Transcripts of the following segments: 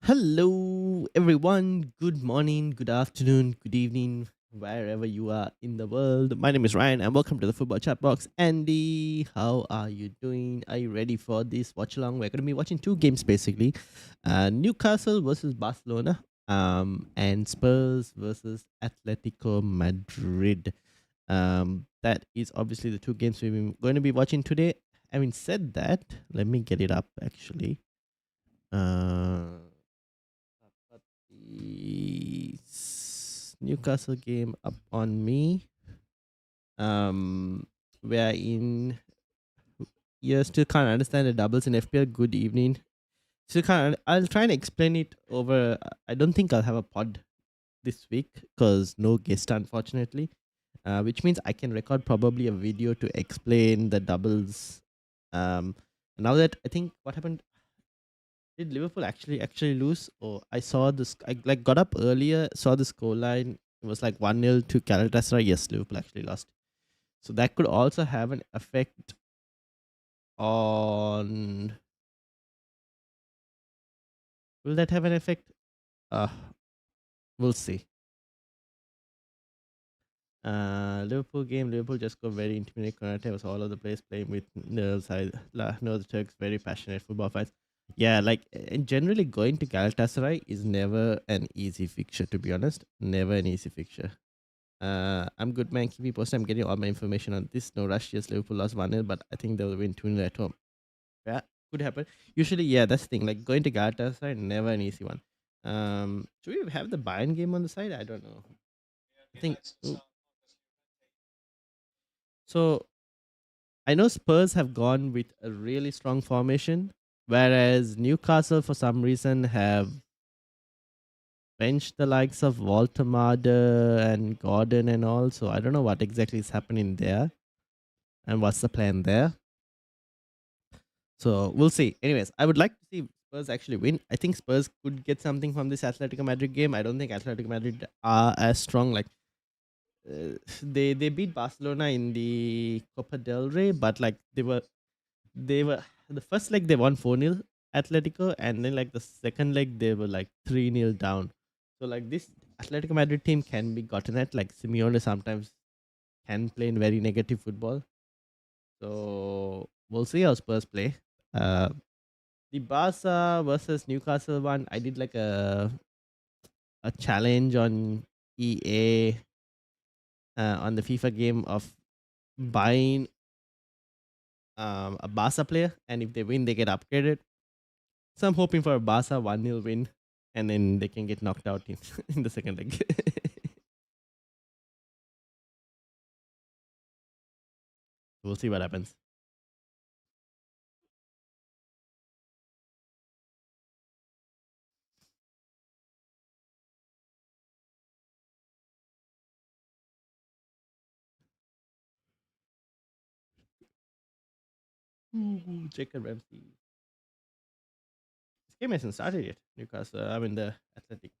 Hello, everyone. Good morning, good afternoon, good evening, wherever you are in the world. My name is Ryan, and welcome to the Football Chatbox. Andy, how are you doing? Are you ready for this watch along? We're going to be watching two games basically, Newcastle versus Barcelona, and Spurs versus Atletico Madrid. That is obviously the two games we're going to be watching today. Having said that, let me get it up actually. Got the Newcastle game up on me. Um, we're in. You still can't understand the doubles in FPL. Good evening. Still can't. I'll try and explain it over. I don't think I'll have a pod this week because no guest, unfortunately. Which means I can record probably a video to explain the doubles. Um, now that I think what happened, did Liverpool actually lose? Or I saw this. I like got up earlier, saw the score line. It was like 1-0 to Galatasaray. Yes, Liverpool actually lost. So that could also have an effect on. Will that have an effect? Uh, we'll see. Liverpool game. Liverpool just got very intimidating. Konate was all over the place playing with nerves. No, the Turks very passionate football fans. Yeah, like and generally going to Galatasaray is never an easy fixture. To be honest, never an easy fixture. I'm good, man. Keep me posted. I'm getting all my information on this. No rush. Yes, Liverpool lost 1-0, but I think they'll win 2-0 at home. Yeah, could happen. Usually, yeah, that's the thing. Like going to Galatasaray, never an easy one. Should we have the Bayern game on the side? I don't know. I think so. I know Spurs have gone with a really strong formation, whereas Newcastle, for some reason, have benched the likes of Walter and Gordon and all. So I don't know what exactly is happening there and what's the plan there. So we'll see. Anyways, I would like to see Spurs actually win. I think Spurs could get something from this Atletico Madrid game. I don't think Atletico Madrid are as strong. Like they beat Barcelona in the Copa del Rey, but like they were the first leg they won 4-0 Atletico, and then like the second leg they were like 3-0 down. So like this Atletico Madrid team can be gotten at. Like Simeone sometimes can play in very negative football. So we'll see how Spurs play. Uh, the Barca versus Newcastle one, I did like a challenge on EA on the FIFA game of buying a Barca player, and if they win, they get upgraded. So I'm hoping for a Barca 1-0 win, and then they can get knocked out in, in the second leg. We'll see what happens. Ooh, Jacob Ramsey. This game hasn't started yet. Newcastle, I mean the Athletic.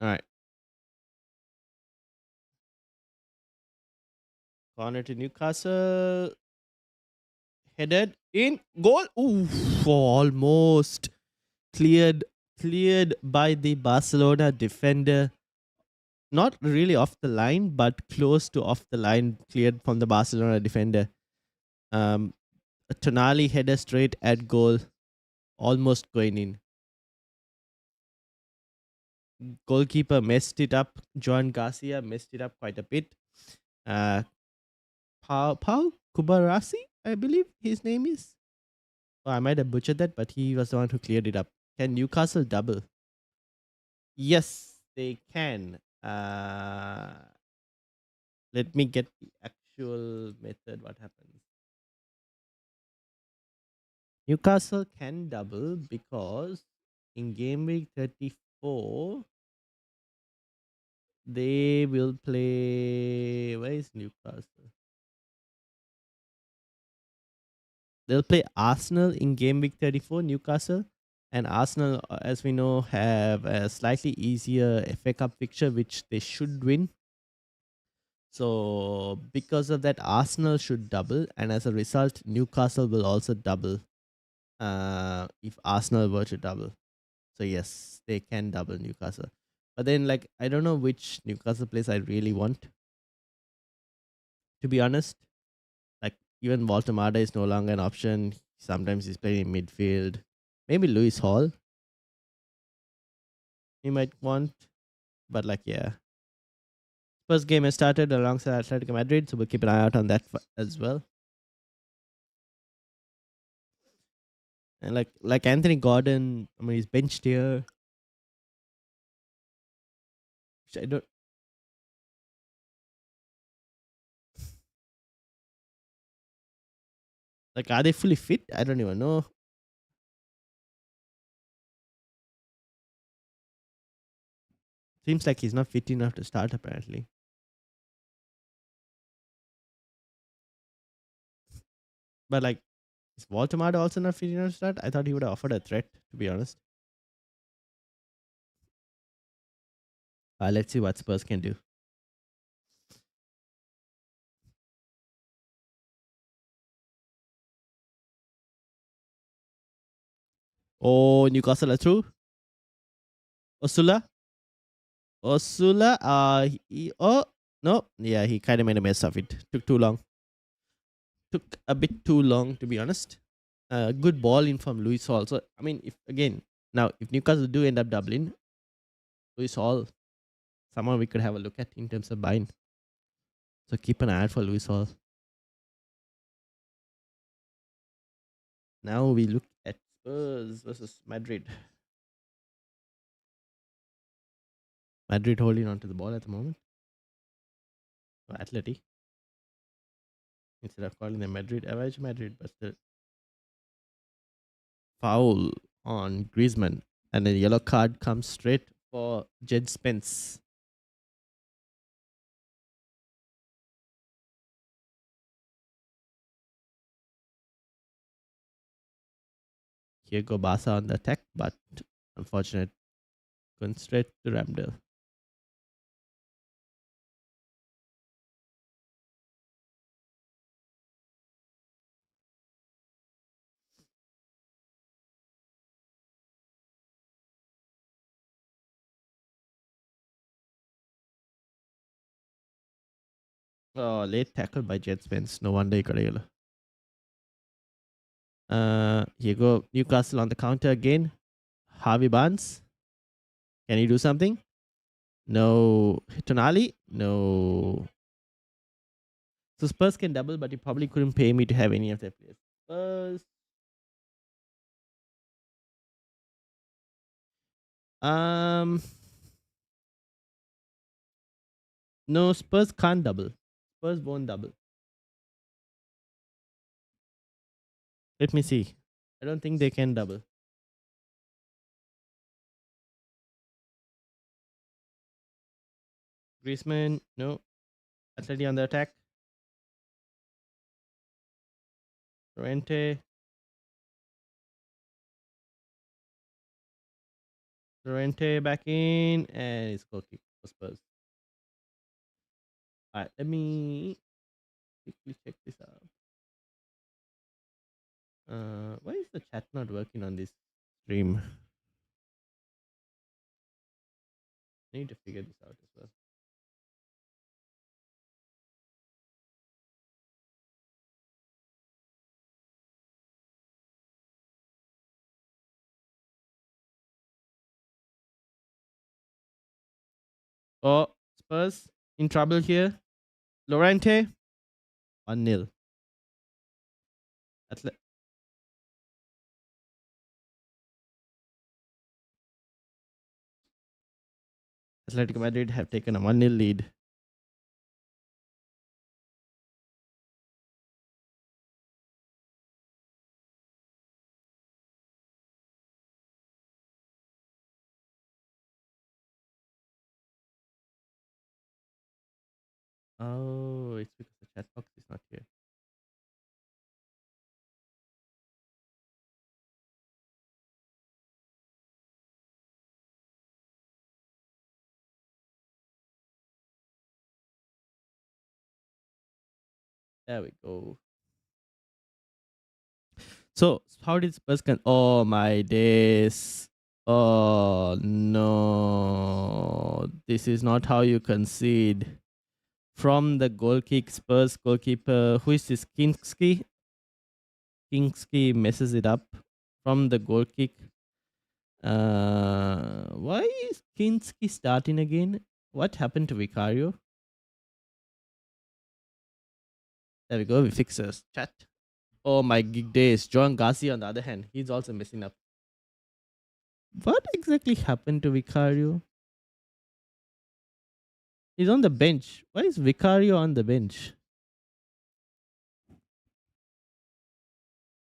All right, corner to Newcastle. Headed in goal. Ooh, almost cleared by the Barcelona defender. Not really off the line, but close to off the line. Cleared from the Barcelona defender. Um, a Tonali header straight at goal, almost going in. Goalkeeper messed it up. Joan Garcia messed it up quite a bit. Uh, Paul Kubarasi, I believe his name is. Oh, I might have butchered that, but he was the one who cleared it up. Can Newcastle double? Yes, they can. Let me get the actual method. What happens? Newcastle can double because in game week 34, they will play. Where is Newcastle? They'll play Arsenal in game week 34, Newcastle. And Arsenal, as we know, have a slightly easier FA Cup fixture, which they should win. So, because of that, Arsenal should double. And as a result, Newcastle will also double if Arsenal were to double. So, yes, they can double Newcastle. But then, like, I don't know which Newcastle place I really want, to be honest. Like, even Walter Mada is no longer an option. Sometimes he's playing in midfield. Maybe Lewis Hall, he might want. But like, yeah. First game has started alongside Atletico Madrid, so we'll keep an eye out on that as well. And like Anthony Gordon, I mean, he's benched here. Which I don't like. Are they fully fit? I don't even know. Seems like he's not fit enough to start apparently. But like, is Walter also not fit enough to start? I thought he would have offered a threat. To be honest, let's see what Spurs can do. Oh, Newcastle are through. Osula, Osula. Oh no, yeah, he kind of made a mess of it. Took too long. Took a bit too long, to be honest. Good ball in from Luis Hall. So I mean, if again now if Newcastle do end up doubling, Luis Hall, someone we could have a look at in terms of buying. So keep an eye out for Luis Hall. Now we look at Spurs versus Madrid. Madrid holding on to the ball at the moment. Or Atleti. Instead of calling them Madrid, average Madrid, but still foul on Griezmann. And a yellow card comes straight for Jed Spence. Here go Barca on the attack, but unfortunate. Going straight to Ramdale. Oh, late tackle by Jed Spence. No wonder he got a yellow. Here go Newcastle on the counter again. Harvey Barnes. Can he do something? No. Tonali? No. So Spurs can double, but he probably couldn't pay me to have any of their players. Spurs. Um. No, Spurs can't double. Spurs won't double. Let me see. I don't think they can double. Griezmann, no. Atleti on the attack. Llorente. Llorente back in. And it's goal kick for Spurs. Alright, let me quickly check this out. Why is the chat not working on this stream? I need to figure this out as well. Oh, Spurs in trouble here. Lorente, 1-0. Atle- Atletico Madrid have taken a 1-0 lead. Oh, it's because the chat box is not here. There we go. So how did Spurs oh my days. Oh no. This is not how you concede. From the goal kick, Spurs goalkeeper, who is this? Kinski? Kinski messes it up from the goal kick. Why is Kinski starting again? What happened to Vicario? There we go. We fix us. Chat. Oh my gig days. John Garcia, on the other hand, he's also messing up. What exactly happened to Vicario? He's on the bench. Why is Vicario on the bench?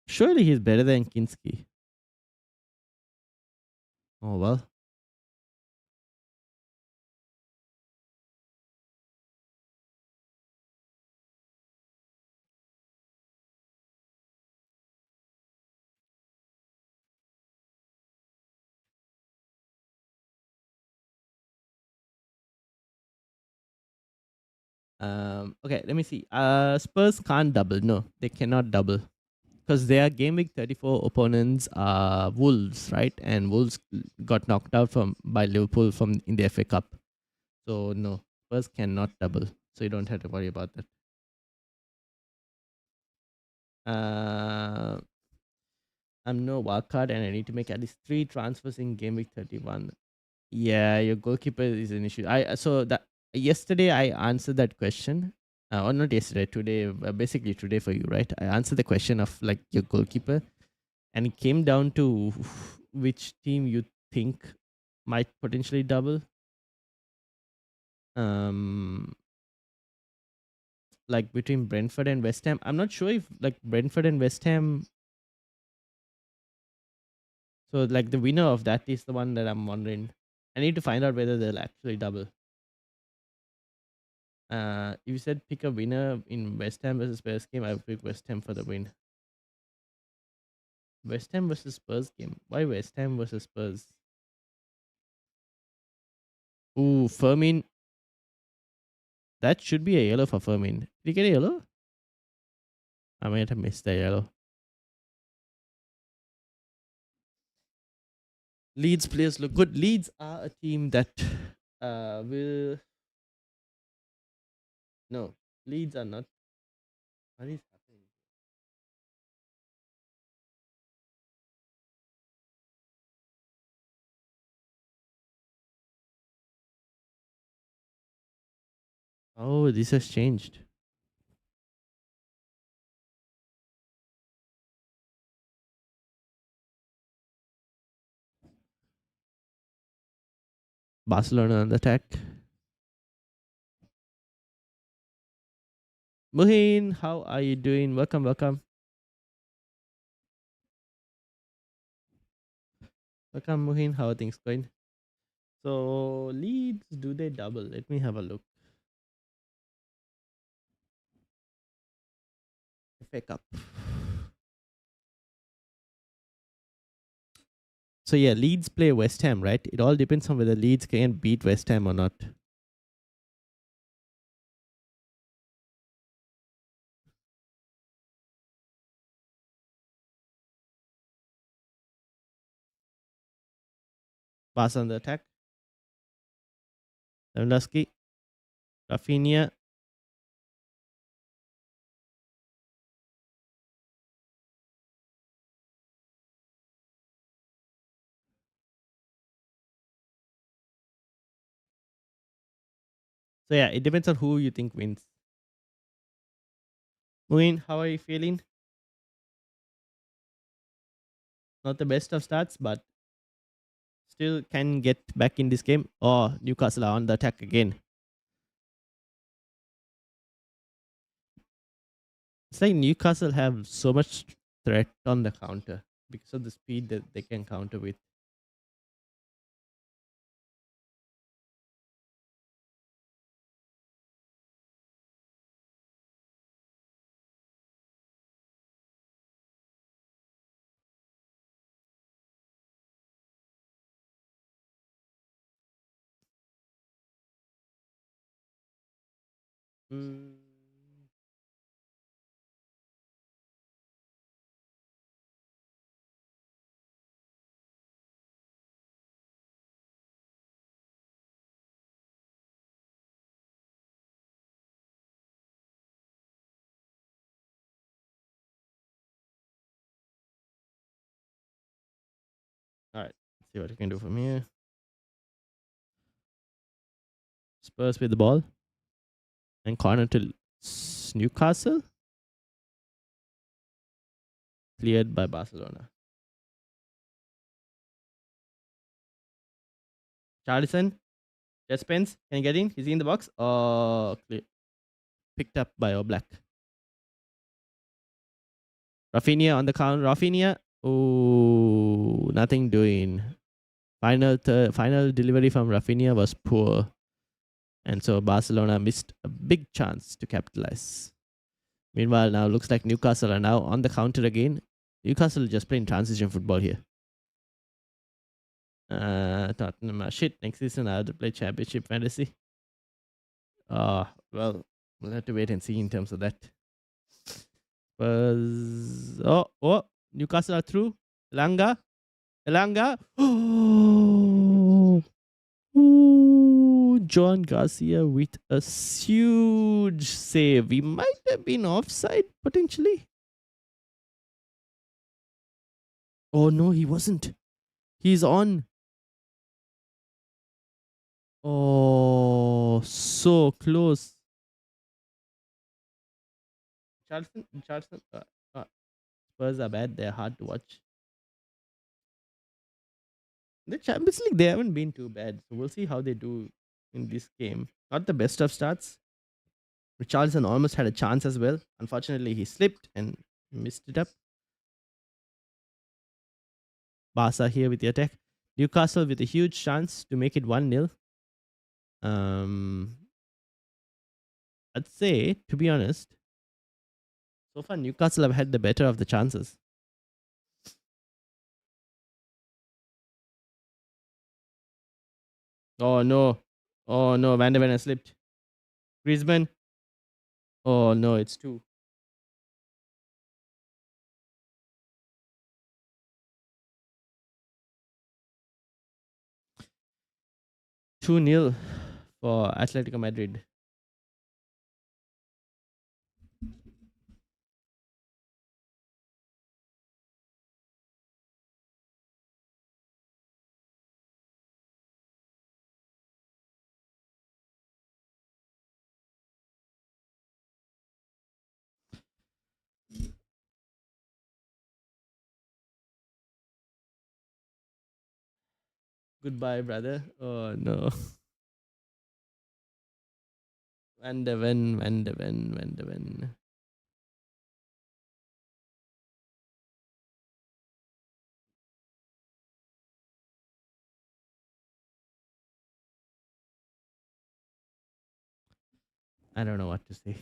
Surely he's better than Kinski. Oh well. Okay, let me see. Spurs can't double. No, they cannot double because their game week 34 opponents are Wolves, right? And Wolves got knocked out from by Liverpool from in the FA Cup. So no, Spurs cannot double. So you don't have to worry about that. Uh, I'm no wildcard and I need to make at least 3 transfers in game week 31. Yeah, your goalkeeper is an issue. I so that yesterday I answered that question. Or not yesterday, today, basically today for you, right? I answered the question of like your goalkeeper, and it came down to which team you think might potentially double. Um, like between Brentford and West Ham. I'm not sure if like Brentford and West Ham. So like the winner of that is the one that I'm wondering. I need to find out whether they'll actually double. If you said pick a winner in West Ham versus Spurs game, I would pick West Ham for the win. West Ham versus Spurs game. Why West Ham versus Spurs? Ooh, Fermin. That should be a yellow for Fermin. Did he get a yellow? I might have missed the yellow. Leeds players look good. Leeds are a team that will. No, Leeds are not. What is happening? Oh, this has changed. Barcelona on the attack. Muhin, how are you doing? Welcome, welcome. Welcome, Muhin. How are things going? So, Leeds, do they double? Let me have a look. FA Cup. So, yeah, Leeds play West Ham, right? It all depends on whether Leeds can beat West Ham or not. Pass on the attack. Lewandowski. Rafinha. So, yeah, it depends on who you think wins. Muhin, how are you feeling? Not the best of starts, but still can get back in this game. Oh, Newcastle are on the attack again. It's like Newcastle have so much threat on the counter because of the speed that they can counter with. Mm. See what I can do from here. Spurs with the ball. And corner to Newcastle. Cleared by Barcelona. Charlison. Just Spence. Can he get in? Is he in the box? Oh, clear. Picked up by Oblak. Rafinha on the count. Rafinha. Oh, nothing doing. Final delivery from Rafinha was poor. And so Barcelona missed a big chance to capitalize. Meanwhile, now looks like Newcastle are now on the counter again. Newcastle just playing transition football here. Tottenham are shit. Next season I have to play Championship Fantasy. Well, we'll have to wait and see in terms of that. Newcastle are through. Elanga. Oh, John Garcia with a huge save. We might have been offside potentially. Oh no, he wasn't. He's on. Oh, so close. Charlton. Spurs are bad. They're hard to watch. The Champions League, they haven't been too bad. So we'll see how they do in this game. Not the best of starts. Richarlison almost had a chance as well. Unfortunately, he slipped and missed it up. Barca here with the attack. Newcastle with a huge chance to make it 1-0. I'd say, to be honest, so far Newcastle have had the better of the chances. Oh no. Van der Ven has slipped. Griezmann. Oh no, it's 2. Two-0 for Atletico Madrid. Goodbye, brother. Oh no. Van der Ven. I don't know what to say.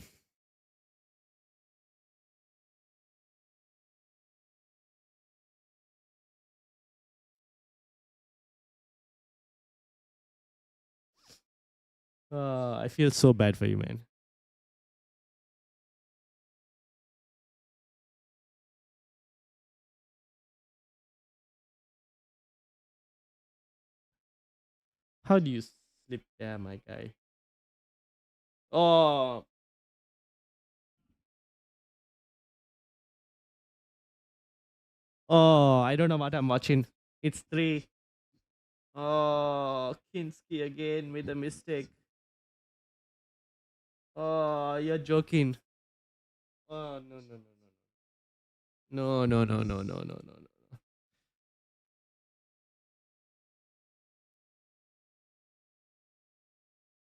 I feel so bad for you, man. How do you slip there, my guy? Oh, I don't know what I'm watching. It's 3. Oh, Kinski again with a mistake. Oh, you're joking. Oh, no. No.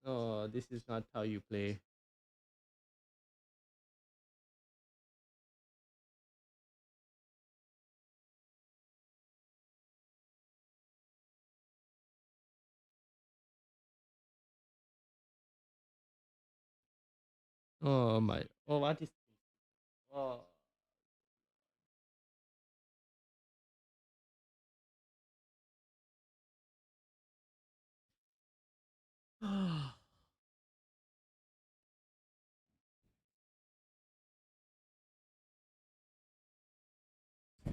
Oh, this is not how you play. Oh, my. Oh, what is. Oh.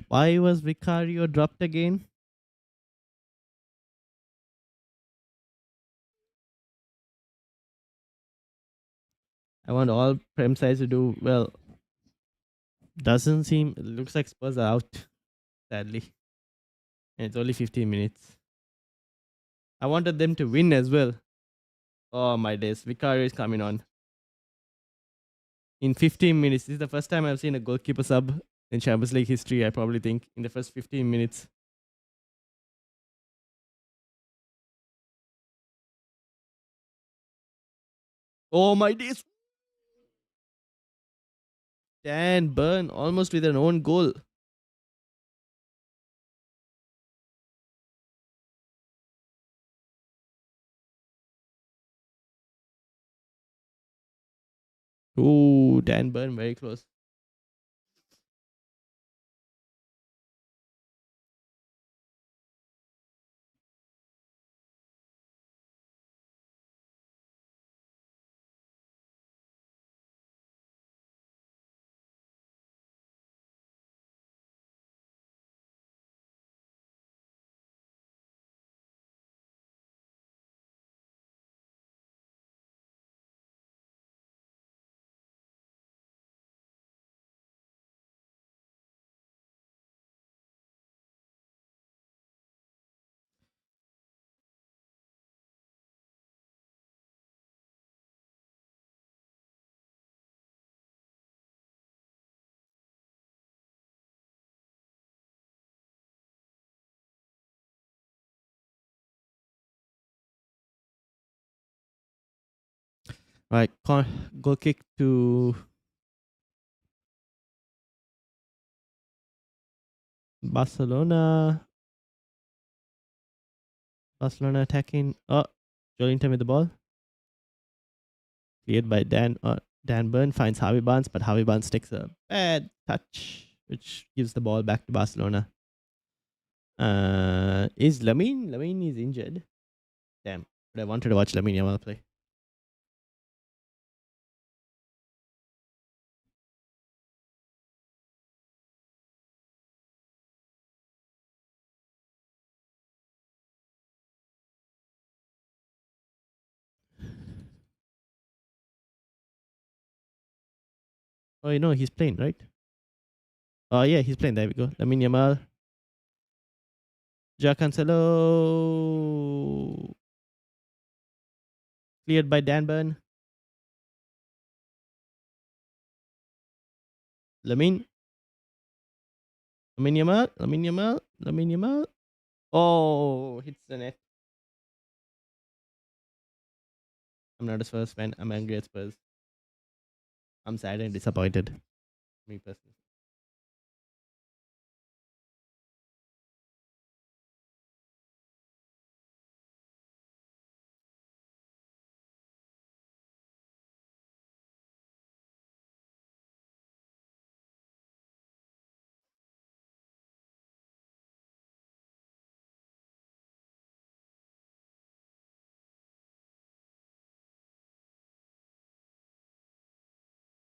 Why was Vicario dropped again? I want all Prem sides to do well. Doesn't seem. It looks like Spurs are out, sadly. And it's only 15 minutes. I wanted them to win as well. Oh my days, Vicario is coming on in 15 minutes. This is the first time I've seen a goalkeeper sub in Champions League history. I probably think in the first 15 minutes. Oh my days, Dan Burn almost with an own goal. Ooh, Dan Burn very close. Right, goal kick to Barcelona. Barcelona attacking. Oh, Jolinton with the ball. Cleared by Dan Burn finds Harvey Barnes, but Harvey Barnes takes a bad touch, which gives the ball back to Barcelona. Is Lamine? Lamine is injured. Damn. But I wanted to watch Lamine Yamal play. Oh, you know, he's playing, right? Oh, yeah, he's playing. There we go. Lamine Yamal. Ja Cancelo. Cleared by Dan Burn. Lamine. Lamine Yamal. Lamine Yamal. Lamine Yamal. Oh, hits the net. I'm not a Spurs fan. I'm angry at Spurs. I'm sad and disappointed. Me personally.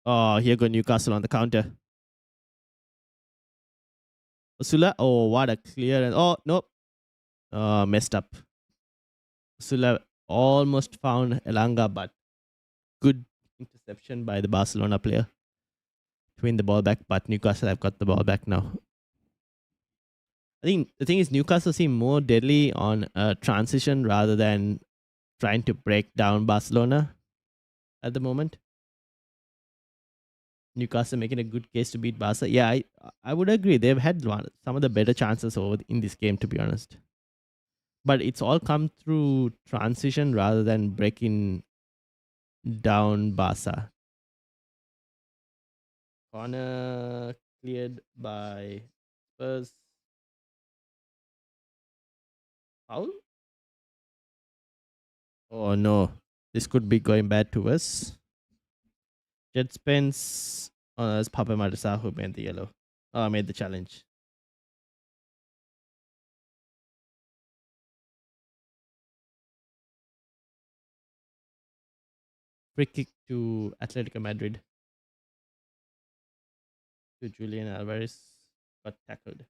Oh, here go Newcastle on the counter. Sula. Oh, what a clearance. Oh, nope. Messed up. Sula almost found Elanga, but good interception by the Barcelona player to win the ball back. But Newcastle have got the ball back now. I think the thing is Newcastle seem more deadly on a transition rather than trying to break down Barcelona at the moment. Newcastle making a good case to beat Barca. Yeah, I would agree. They've had some of the better chances over in this game, to be honest. But it's all come through transition rather than breaking down Barca. Corner cleared by Spurs. Foul? Oh no, this could be going bad to us. Jet Spence. Oh, that's Papa Marisa who made the yellow. Oh, made the challenge. Free kick to Atletico Madrid. To Julian Alvarez. Got tackled.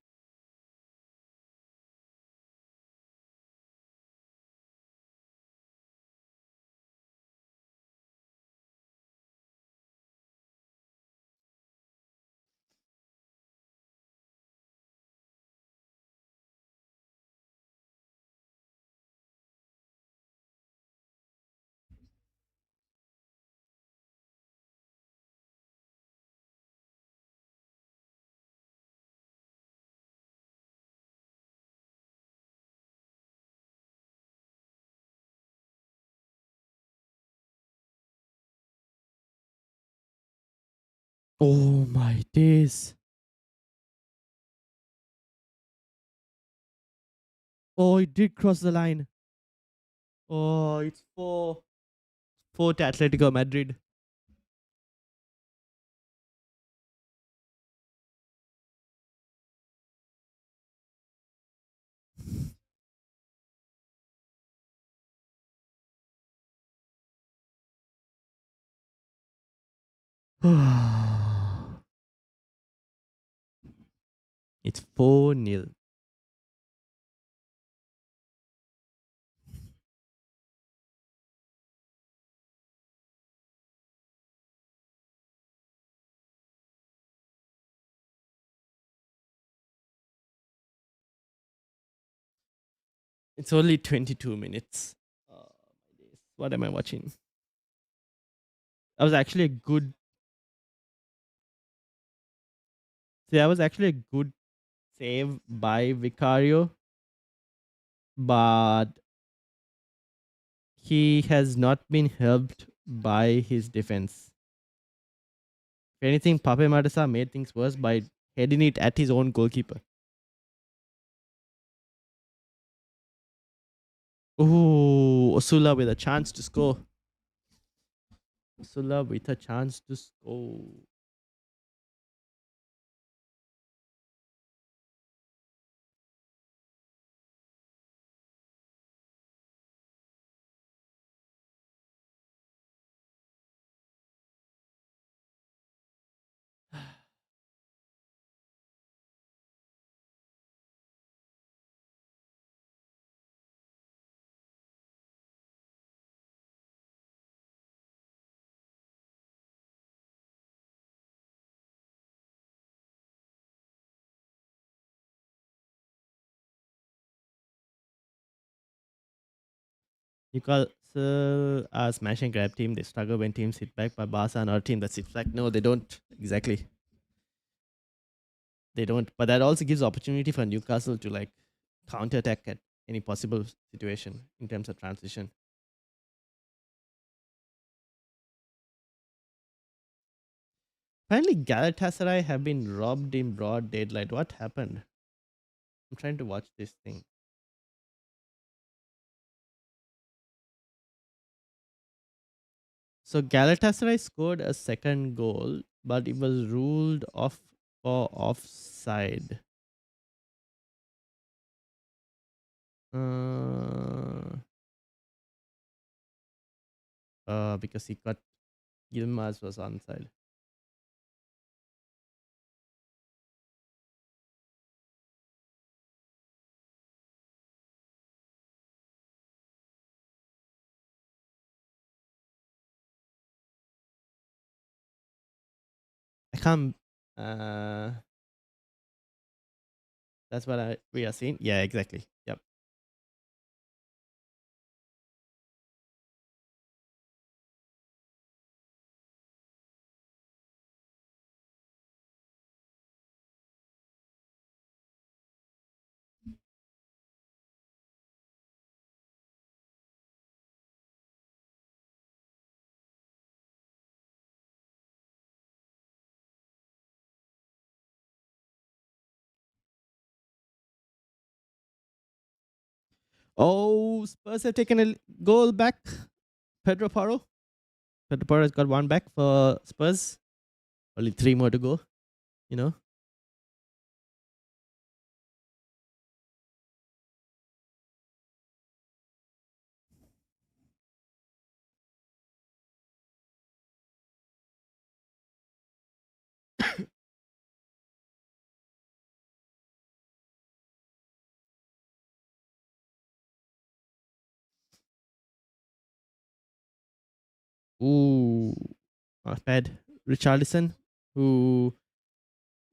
Oh my days. Oh, it did cross the line. Oh, it's 4 to Atletico Madrid. It's 4-0. It's only 22 minutes. Oh, my days. What am I watching? That was actually a good. See, that was actually a good save by Vicario, but he has not been helped by his defense. If anything, Pape Matassa made things worse by heading it at his own goalkeeper. Ooh, Osula with a chance to score. Osula with a chance to score. Newcastle are smash and grab team. They struggle when teams hit back, but Barca are not a team that sits back. No, they don't. Exactly. They don't. But that also gives opportunity for Newcastle to like counter attack at any possible situation in terms of transition. Apparently, Galatasaray have been robbed in broad daylight. What happened? I'm trying to watch this thing. So Galatasaray scored a second goal, but it was ruled off for offside. Uh, because he got Gilmaz was onside. I can't. Uh, that's what we are seeing. Yeah, exactly. Yep. Oh, Spurs have taken a goal back. Pedro Porro. Pedro Porro has got one back for Spurs. Only 3 more to go. You know. Ooh, not bad. Richarlison, who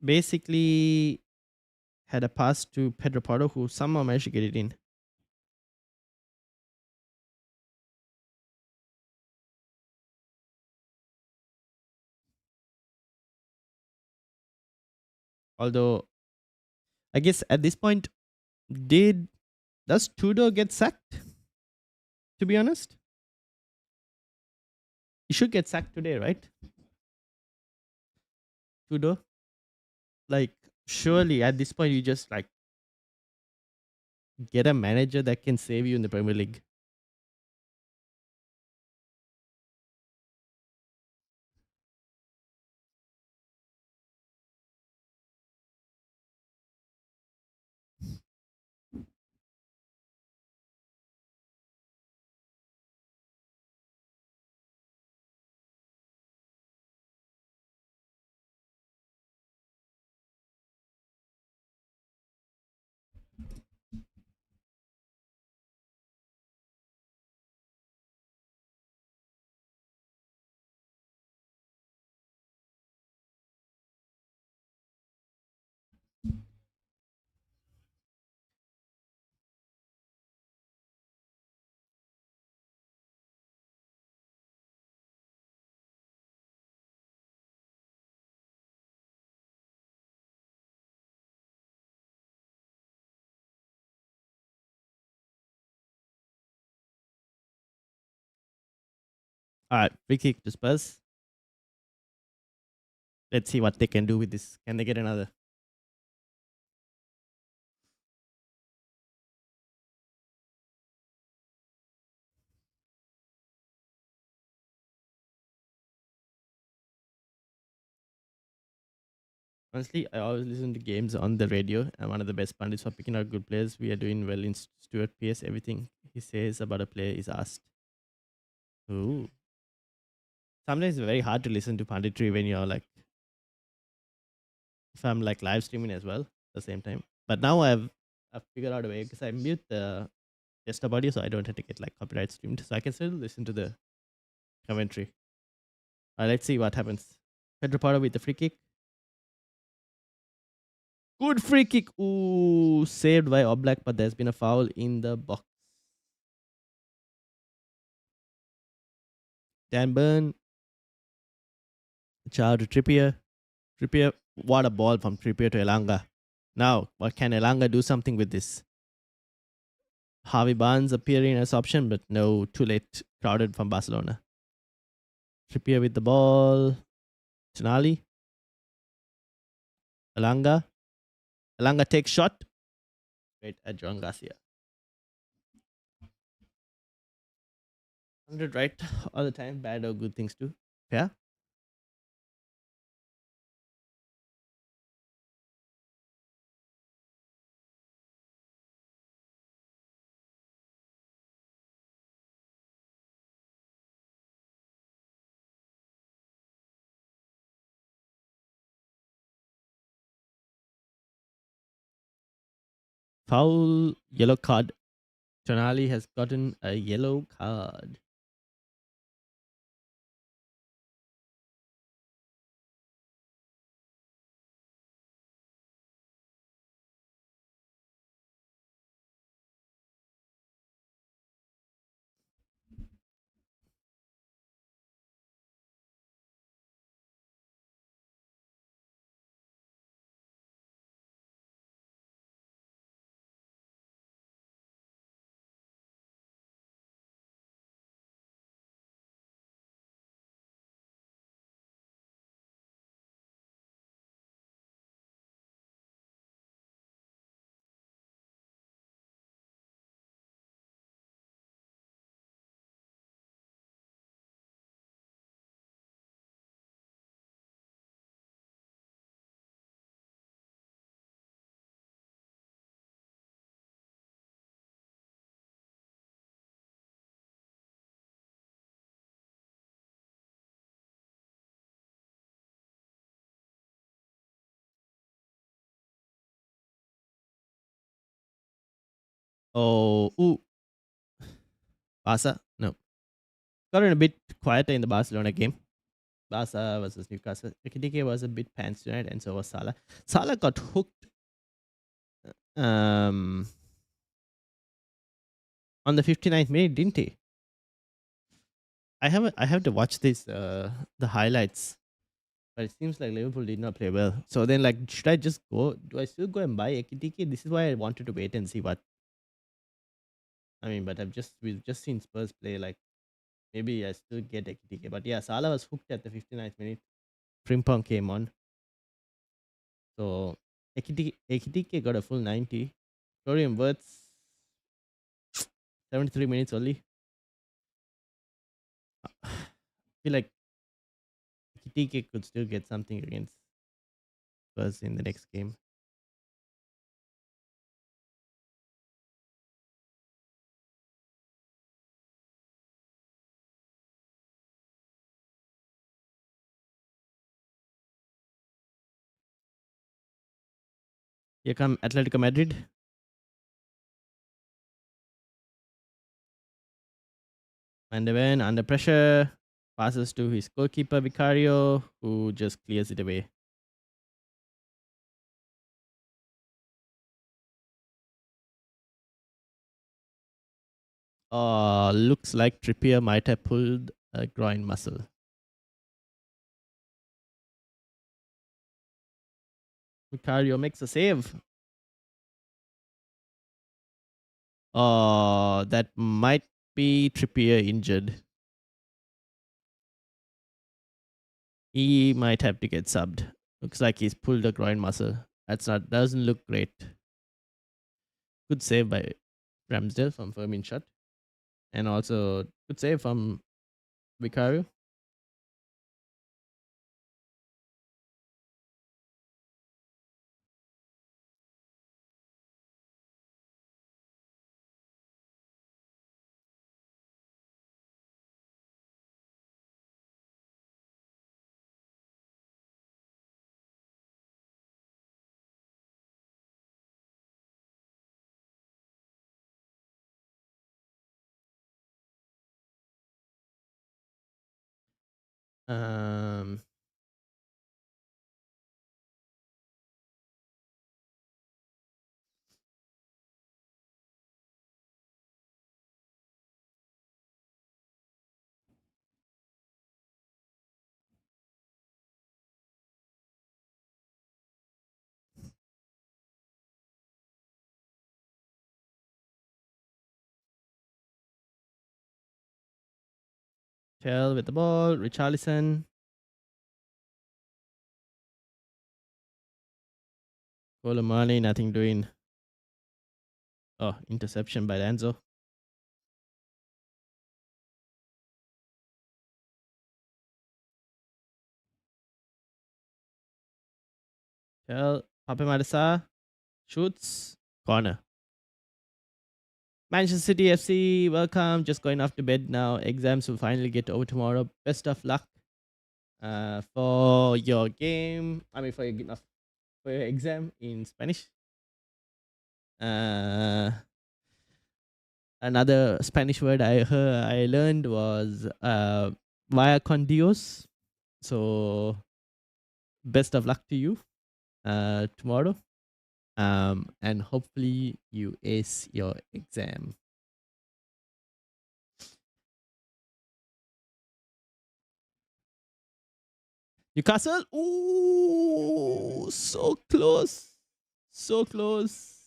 basically had a pass to Pedro Porro, who somehow managed to get it in. Although, I guess at this point, does Tudor get sacked? To be honest, he should get sacked today, right? Tudor. Like, surely at this point, you just like get a manager that can save you in the Premier League. All right, free kick to Spurs. Let's see what they can do with this. Can they get another? Honestly, I always listen to games on the radio. I'm one of the best pundits for picking out good players. We are doing well in Stuart Pearce. Everything he says about a player is asked. Ooh. Sometimes it's very hard to listen to punditry when you're like, if I'm like live streaming as well at the same time. But now I've figured out a way because I mute the desktop audio so I don't have to get like copyright streamed. So I can still listen to the commentary. Let's see what happens. Pedro Porro with the free kick. Good free kick. Ooh, saved by Oblak, but there's been a foul in the box. Dan Burn. Child to Trippier. Trippier. What a ball from Trippier to Elanga. Now, what can Elanga do something with this? Harvey Barnes appearing as option, but no, too late. Crowded from Barcelona. Trippier with the ball. Tonali. Elanga. Elanga takes shot. Great at John Garcia. 100 right all the time. Bad or good things too. Yeah. Foul. Yellow card. Tonali has gotten a yellow card. Oh, ooh. Barca? No. Got it a bit quieter in the Barcelona game. Barca versus Newcastle. Ekitike was a bit pants tonight, and so was Salah. Salah got hooked um, on the 59th minute, didn't he? I have to watch this the highlights, but it seems like Liverpool did not play well. So then, like, should I just go? Do I still go and buy Ekitike? This is why I wanted to wait and see what. I mean, but we've just seen Spurs play. Like, maybe I still get Ekitike, but yeah, Salah was hooked at the 59th minute. Frimpong came on. So Ekitike got a full 90. Florian Wirtz 73 minutes only. I feel like Ekitike could still get something against Spurs in the next game. Here come Atletico Madrid. Van de Ven under pressure. Passes to his goalkeeper Vicario, who just clears it away. Looks like Trippier might have pulled a groin muscle. Vicario makes a save. That might be Trippier injured. He might have to get subbed. Looks like he's pulled a groin muscle. Doesn't look great. Good save by Ramsdale from Fermin shot. And also good save from Vicario. Um, Tell with the ball. Richarlison. Colomani, nothing doing. Oh, interception by Danzo. Tell Pape Madasa shoots corner. Manchester City FC, welcome. Just going off to bed now. Exams will finally get over tomorrow. Best of luck for your game. I mean, for your exam in Spanish. Another Spanish word I learned was via con Dios. So best of luck to you tomorrow. And hopefully you ace your exam. Newcastle, ooh, so close, so close.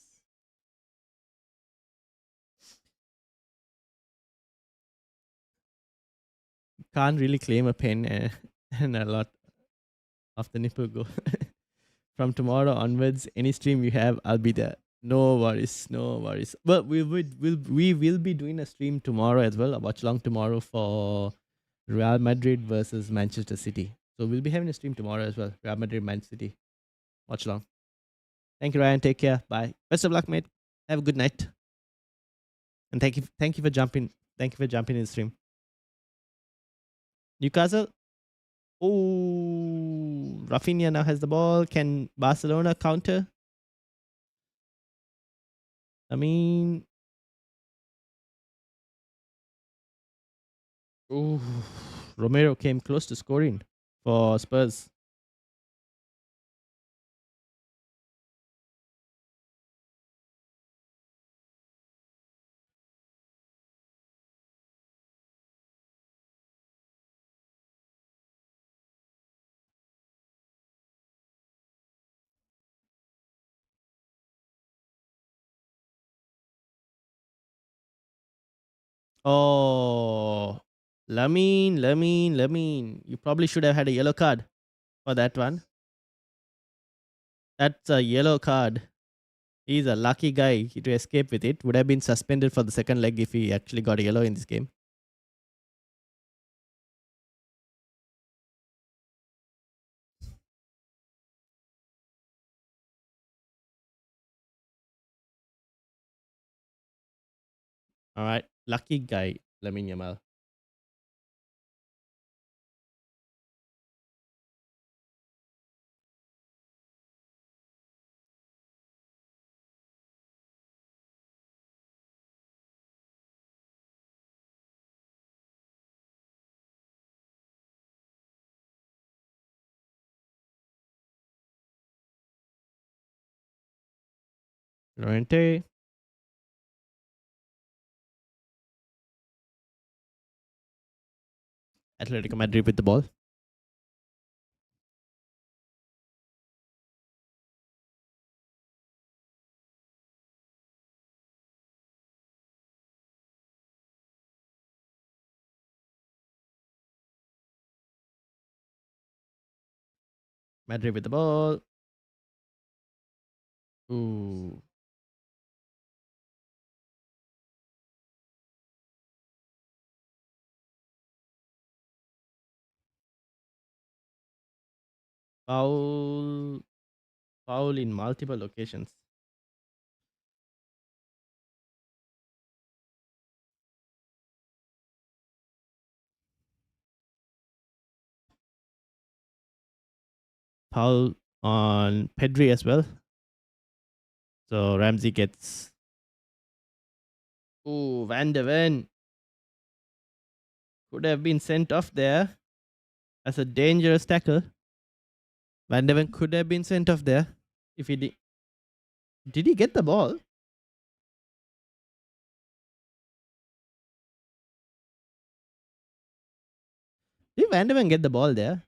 Can't really claim a pen and a lot of the nipple go. From tomorrow onwards, any stream you have, I'll be there. No worries, no worries. But we will be doing a stream tomorrow as well. A watch along tomorrow for Real Madrid versus Manchester City. So we'll be having a stream tomorrow as well. Real Madrid, Man City. Watch along. Thank you, Ryan. Take care. Bye. Best of luck, mate. Have a good night. And thank you for jumping. Thank you for jumping in the stream. Newcastle. Oh, Rafinha now has the ball. Can Barcelona counter? I mean, oh, Romero came close to scoring for Spurs. Oh, Lamine. You probably should have had a yellow card for that one. That's a yellow card. He's a lucky guy to escape with it. Would have been suspended for the second leg if he actually got a yellow in this game. All right. Lucky guy, Lamine Yamal. Lorente. Atletico Madrid with the ball. Madrid with the ball. Ooh. Foul. Foul in multiple locations. Foul on Pedri as well. So Ramsey gets. Ooh, Van de Ven could have been sent off there as a dangerous tackle. Van de Ven could have been sent off there if he did. Did he get the ball? Did Van de Ven get the ball there?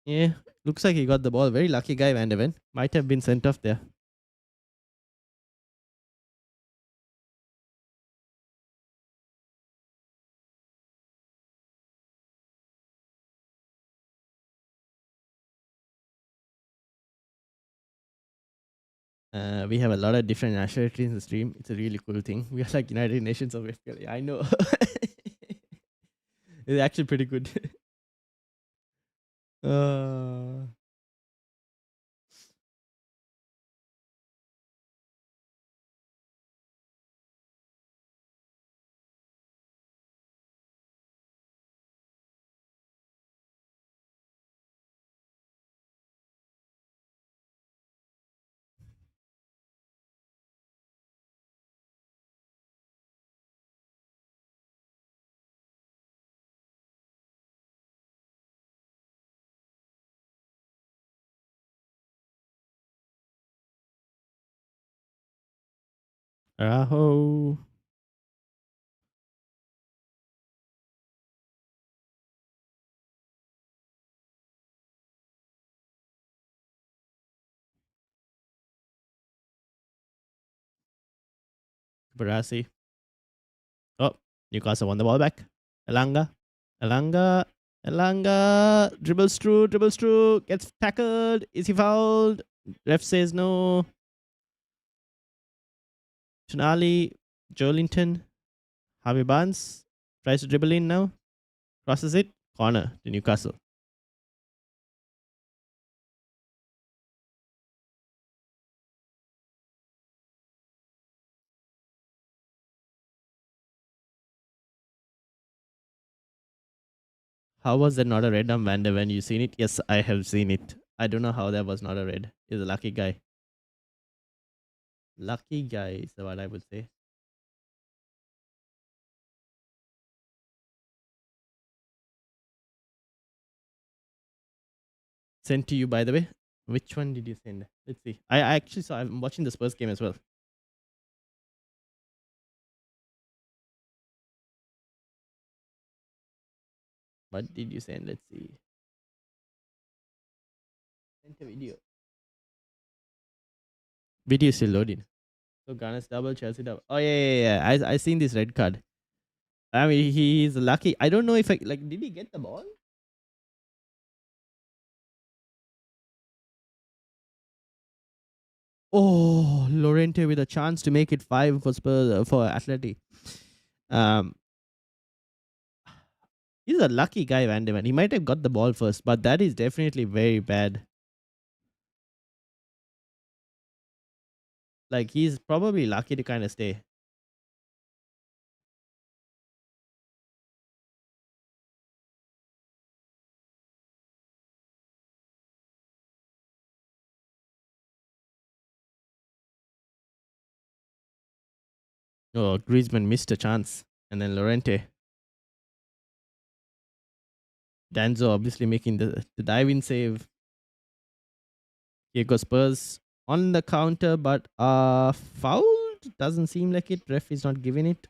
Yeah, looks like he got the ball. Very lucky guy, Van de Ven. Might have been sent off there. We have a lot of different nationalities in the stream. It's a really cool thing. We are like United Nations of FPL. I know. It's actually pretty good. uh, Raho. Barasi. Oh, Newcastle won the ball back. Elanga. Elanga. Elanga. Dribbles through. Gets tackled. Is he fouled? Ref says no. Tonali. Joelinton. Harvey Barnes. Tries to dribble in now. Crosses it. Corner to Newcastle. How was that not a red on Van de Ven? You seen it? Yes, I have seen it. I don't know how that was not a red. He's a lucky guy. Lucky guy is what I would say. sent to you, by the way. Which one did you send? Let's see. I actually saw. I'm watching the Spurs game as well. What did you send? Let's see. Sent a video. Video still loading. So Ghana's double, Chelsea double. Oh yeah. I seen this red card. I mean, he's lucky. I don't know if like did he get the ball? Oh, Lorente with a chance to make it 5 for Spurs for Atleti. Um, he's a lucky guy, Van de Ven. He might have got the ball first, but that is definitely very bad. Like he's probably lucky to kind of stay. Oh, Griezmann missed a chance, and then Lorente, Danzo obviously making the dive-in save. Here goes Spurs on the counter, but fouled. Doesn't seem like it. Ref is not giving it.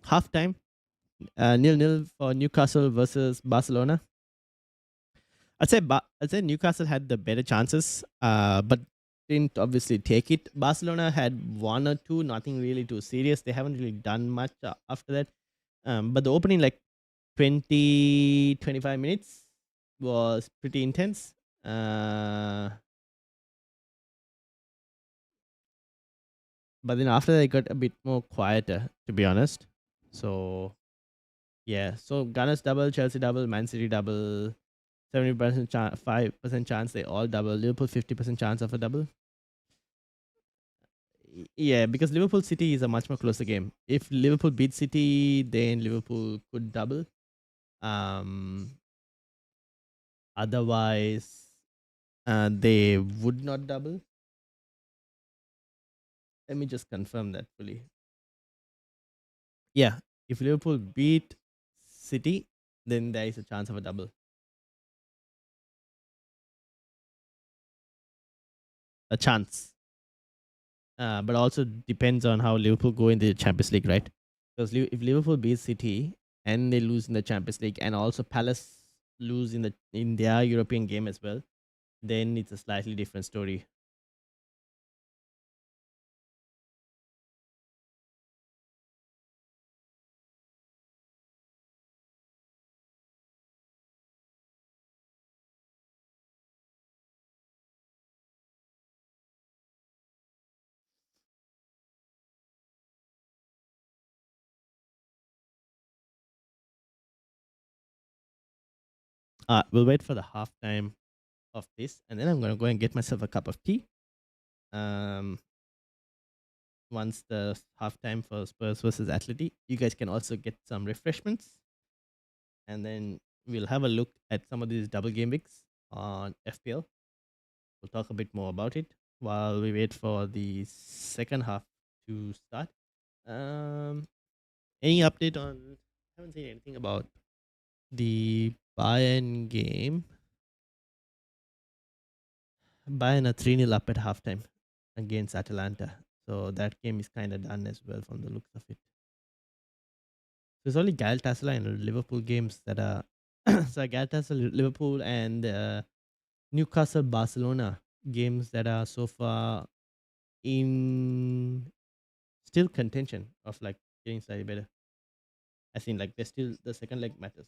Halftime, 0-0 for Newcastle versus Barcelona. I'd say Newcastle had the better chances, but didn't obviously take it. Barcelona had one or two, nothing really too serious. They haven't really done much after that. But the opening like 20-25 minutes was pretty intense. But then after that, it got a bit more quieter, to be honest. So yeah, so Gunners double, Chelsea double, Man City double, 70% chance, 5% chance they all double. Liverpool 50% chance of a double. Yeah, because Liverpool City is a much more closer game. If Liverpool beat City, then Liverpool could double. Um, Otherwise, they would not double. Let me just confirm that fully. Yeah, if Liverpool beat City, then there is a chance of a double. A chance. But also depends on how Liverpool go in the Champions League, right? Because if Liverpool beats City and they lose in the Champions League, and also Palace lose in their European game as well, then it's a slightly different story. We'll wait for the halftime of this, and then I'm gonna go and get myself a cup of tea. Um, Once the halftime for Spurs versus Atleti, you guys can also get some refreshments, and then we'll have a look at some of these double game weeks on FPL. We'll talk a bit more about it while we wait for the second half to start. Um, any update on? I haven't seen anything about the Bayern game. Bayern are 3-0 up at halftime against Atalanta. So that game is kind of done as well from the looks of it. So it's only Galatasaray and Liverpool games that are. So Galatasaray, Liverpool, and Newcastle, Barcelona games that are so far in still contention of like getting slightly better. I think like there's still the second leg matters.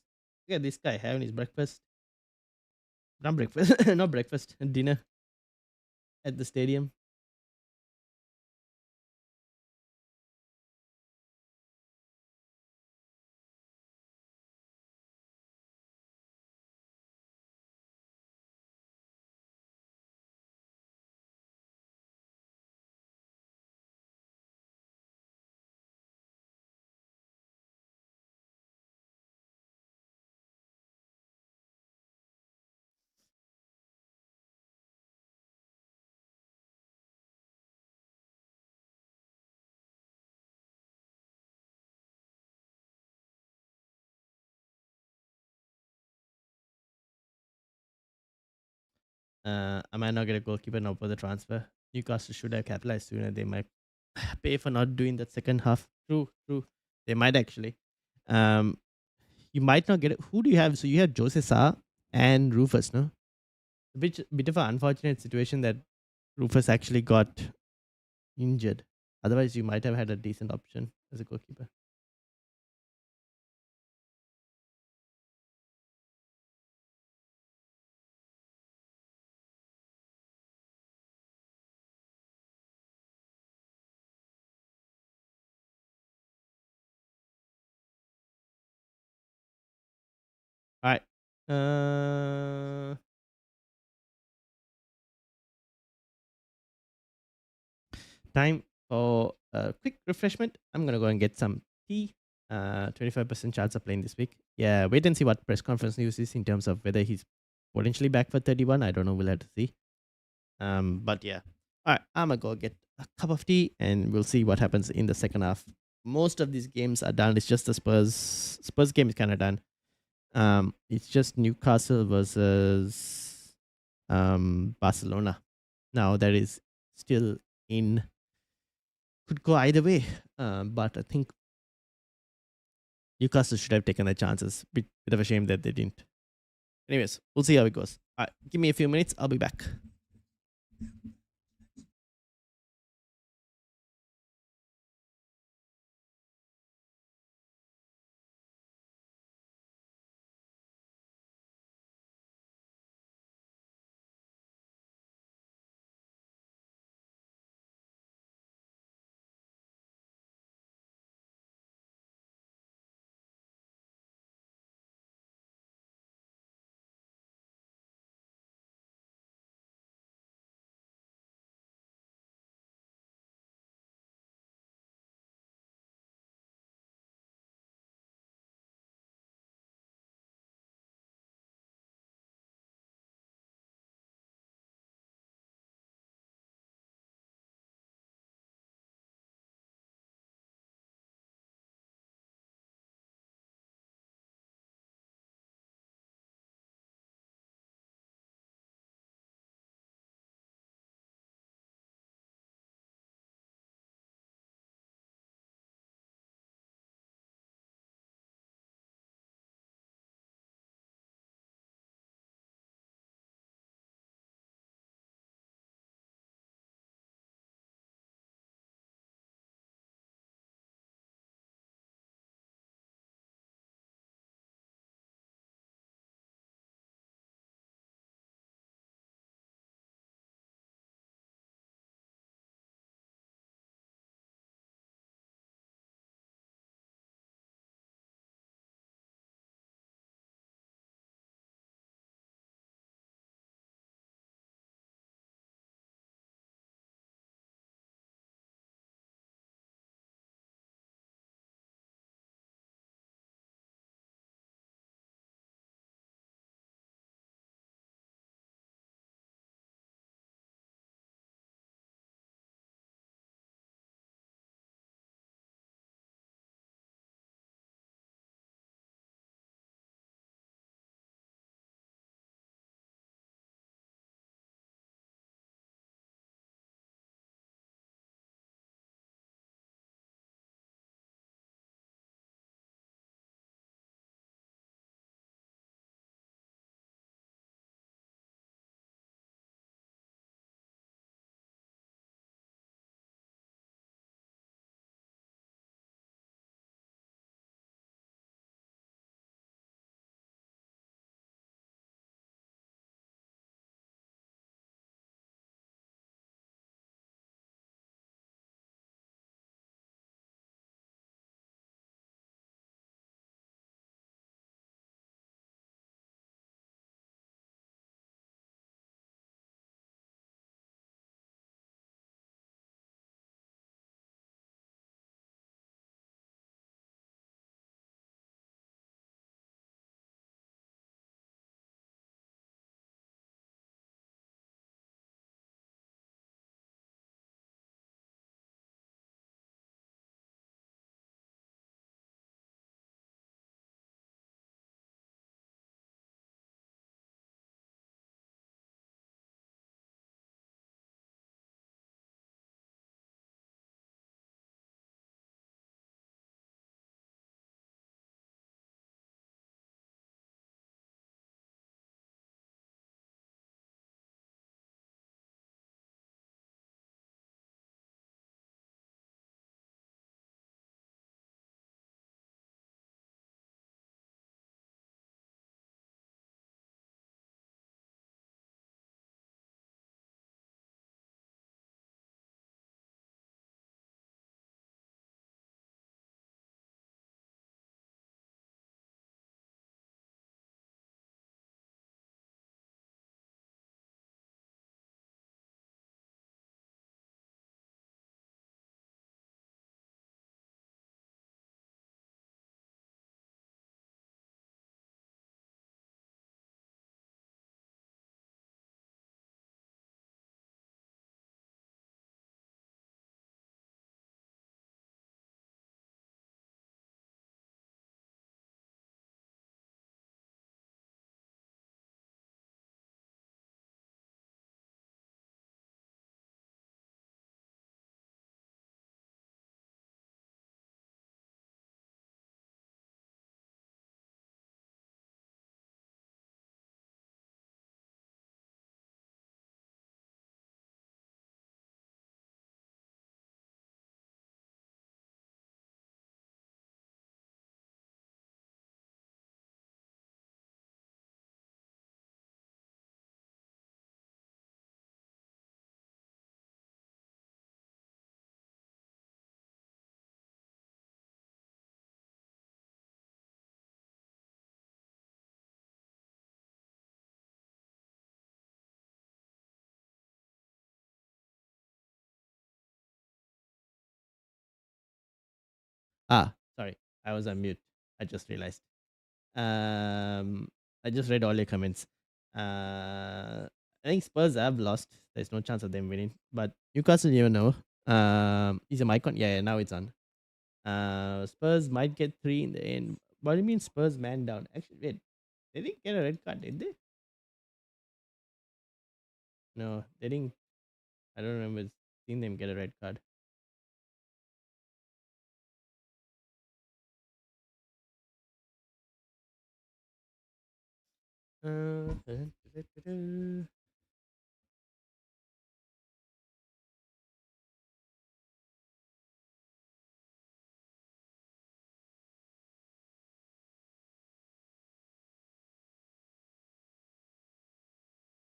Look at this guy having his breakfast. Not breakfast, not breakfast, dinner at the stadium. I might not get a goalkeeper now for the transfer. Newcastle should have capitalized sooner. They might pay for not doing that second half. True, true. They might actually. Um, you might not get it. Who do you have? So you have Jose Sa and Rufus, no? Which bit of an unfortunate situation that Rufus actually got injured. Otherwise, you might have had a decent option as a goalkeeper. All right. Uh, Time for a quick refreshment. I'm gonna go and get some tea. 25% chance of playing this week. Yeah, wait and see what press conference news is in terms of whether he's potentially back for 31. I don't know. We'll have to see. But yeah. All right, I'm gonna go get a cup of tea and we'll see what happens in the second half. Most of these games are done. It's just the Spurs game is kind of done. It's just Newcastle versus Barcelona. Now that is still in, could go either way. But I think Newcastle should have taken their chances. Bit of a shame that they didn't. Anyways, we'll see how it goes. All right, give me a few minutes. I'll be back. Sorry, I was on mute. I just realized. Um, I just read all your comments. I think Spurs have lost. There's no chance of them winning. But Newcastle, you know. Is a mic on? Yeah, now it's on. Spurs might get three in the end. What do you mean Spurs man down? Actually, wait, they didn't get a red card, did they? No, they didn't. I don't remember seeing them get a red card. Uh,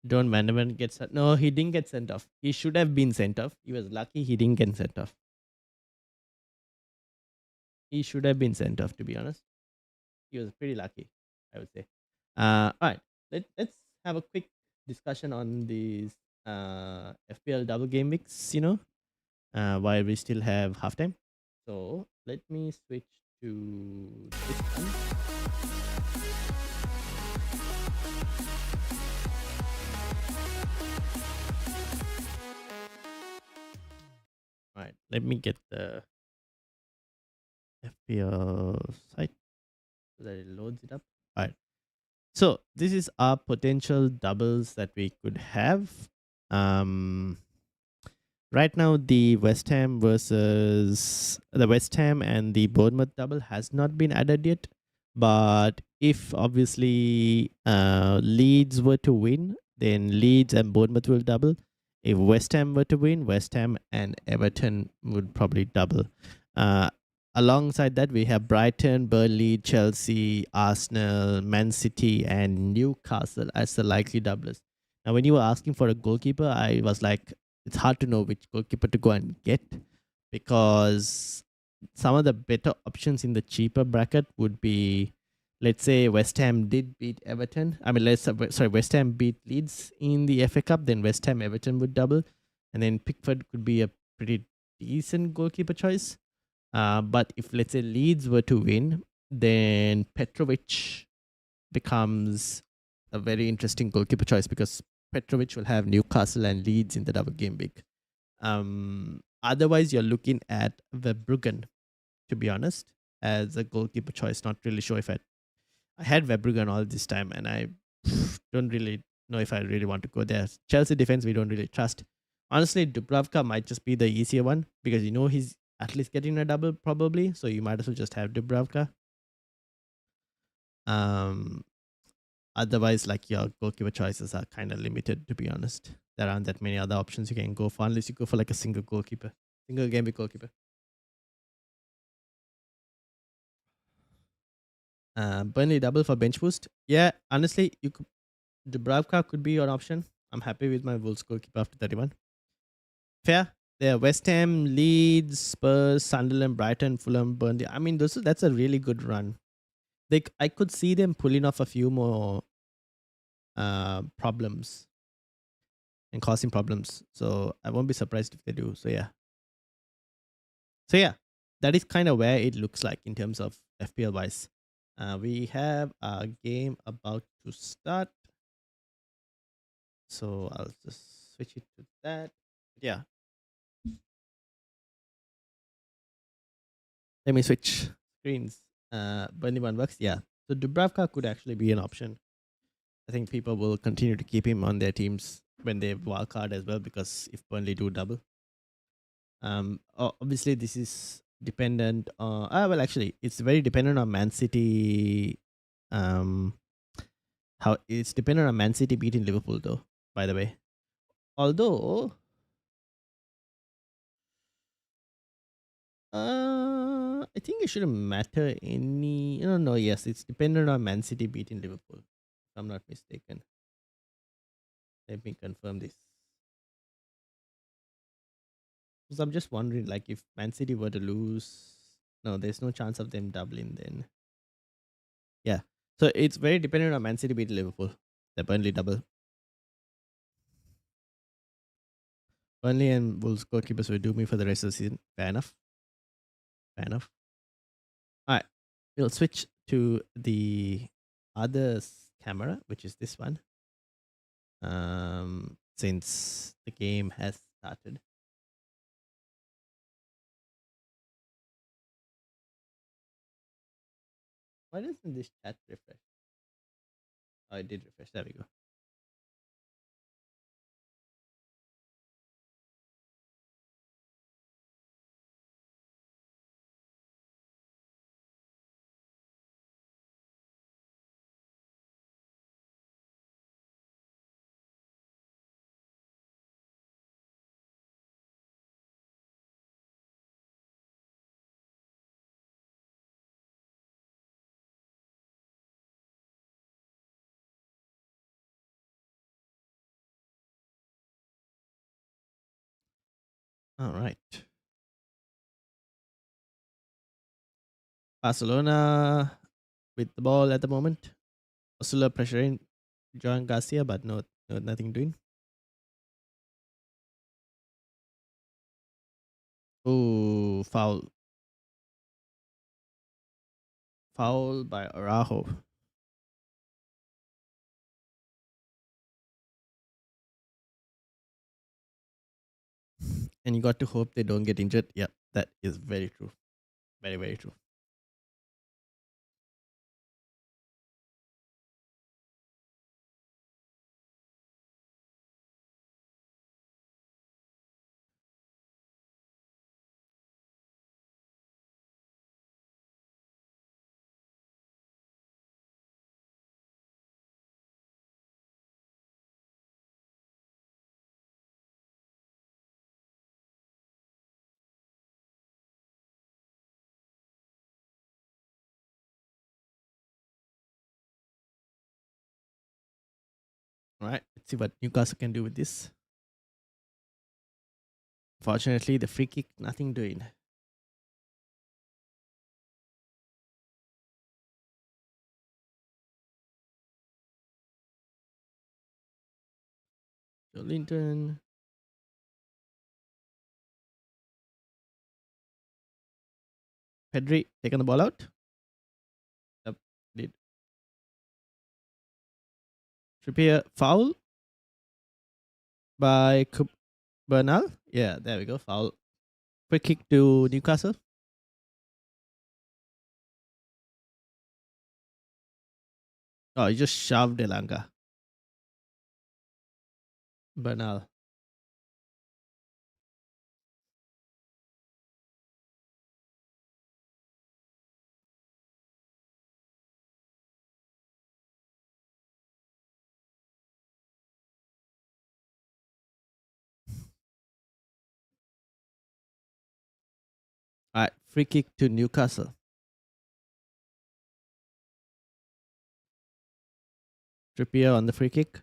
Don Manaman gets no, he didn't get sent off. He should have been sent off. He was lucky he didn't get sent off. He should have been sent off, to be honest. He was pretty lucky, I would say. All right, let's have a quick discussion on these FPL double game weeks. While we still have halftime. So let me switch to this one. All right, let me get the FPL site so that it loads it up. All right. So this is our potential doubles that we could have. Um, right now, the West Ham and the Bournemouth double has not been added yet. But if obviously Leeds were to win, then Leeds and Bournemouth will double. If West Ham were to win, West Ham and Everton would probably double. Uh, Alongside that, we have Brighton, Burnley, Chelsea, Arsenal, Man City, and Newcastle as the likely doublers. Now, when you were asking for a goalkeeper, I was like, it's hard to know which goalkeeper to go and get because some of the better options in the cheaper bracket would be, let's say West Ham did beat Everton. I mean, West Ham beat Leeds in the FA Cup, then West Ham Everton would double, and then Pickford could be a pretty decent goalkeeper choice. But if let's say Leeds were to win, then Petrovic becomes a very interesting goalkeeper choice because Petrovic will have Newcastle and Leeds in the double game week. Otherwise, you're looking at Verbruggen, to be honest, as a goalkeeper choice. Not really sure if I had Verbruggen all this time, and I don't really know if I really want to go there. Chelsea defense, we don't really trust. Honestly, Dubravka might just be the easier one because he's at least getting a double probably, so you might as well just have Dubravka. Um, Otherwise, like your goalkeeper choices are kind of limited, to be honest. There aren't that many other options you can go for unless you go for like a single game week goalkeeper. Burnley double for bench boost. Yeah, honestly, Dubravka could be an option. I'm happy with my Wolves goalkeeper after 31. Fair. There, West Ham, Leeds, Spurs, Sunderland, Brighton, Fulham, Burnley. I mean, that's a really good run. I could see them pulling off a few more problems and causing problems. So I won't be surprised if they do. So yeah, that is kind of where it looks like in terms of FPL wise. We have a game about to start. So I'll just switch it to that. Yeah. Let me switch screens. Burnley one works. Yeah. So Dubravka could actually be an option. I think people will continue to keep him on their teams when they wildcard as well because if Burnley do double. Obviously this is dependent on well actually it's very dependent on Man City. How it's dependent on Man City beating Liverpool though, by the way. Although I think it shouldn't matter any. No. Yes, it's dependent on Man City beating Liverpool. If I'm not mistaken. Let me confirm this. Because I'm just wondering, like, if Man City were to lose, no, there's no chance of them doubling. Then, yeah. So it's very dependent on Man City beating Liverpool. The Burnley double. Burnley and Wolves goalkeepers will do me for the rest of the season. Fair enough. Fair enough. All right, we'll switch to the other camera, which is this one. Since the game has started. Why doesn't this chat refresh? Oh, it did refresh. There we go. All right. Barcelona with the ball at the moment. Osula pressuring Joan Garcia, but no, nothing doing. Oh, foul. Foul by Araujo. And you got to hope they don't get injured. Yep, that is very true. Very, very true. All right, let's see what Newcastle can do with this. Fortunately, the free kick, nothing doing. Linton. Pedri taking the ball out. Yep, did. Trippier foul by Bernal. Yeah, there we go. Foul. Quick kick to Newcastle. Oh, he just shoved Elanga. Bernal. All right, free kick to Newcastle. Trippier on the free kick.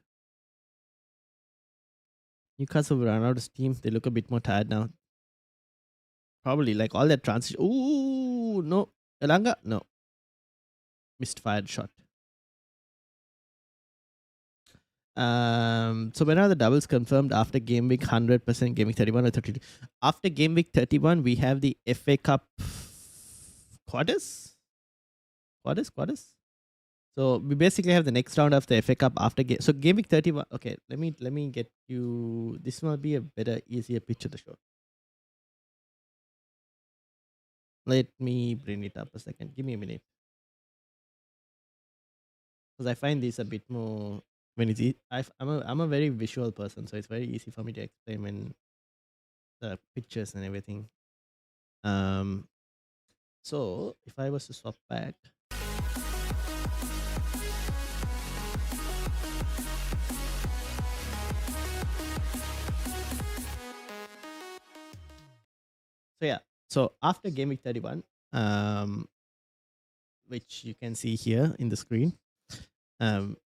Newcastle will run out of steam. They look a bit more tired now. Probably like all that transition. Ooh, no. Elanga? No. Missed fired shot. So when are the doubles confirmed after game week 100%, game week 31 or 32? After game week 31, we have the FA Cup quarters. Quarters. So we basically have the next round of the FA Cup after game. So game week 31. Okay, let me get you. This might be a better, easier picture to show. Let me bring it up a second. Give me a minute. Because I find this a bit more when it's I'm a very visual person, so it's very easy for me to explain when the pictures and everything. Um, so if I was to swap back, so yeah, so after game week 31, um, which you can see here in the screen,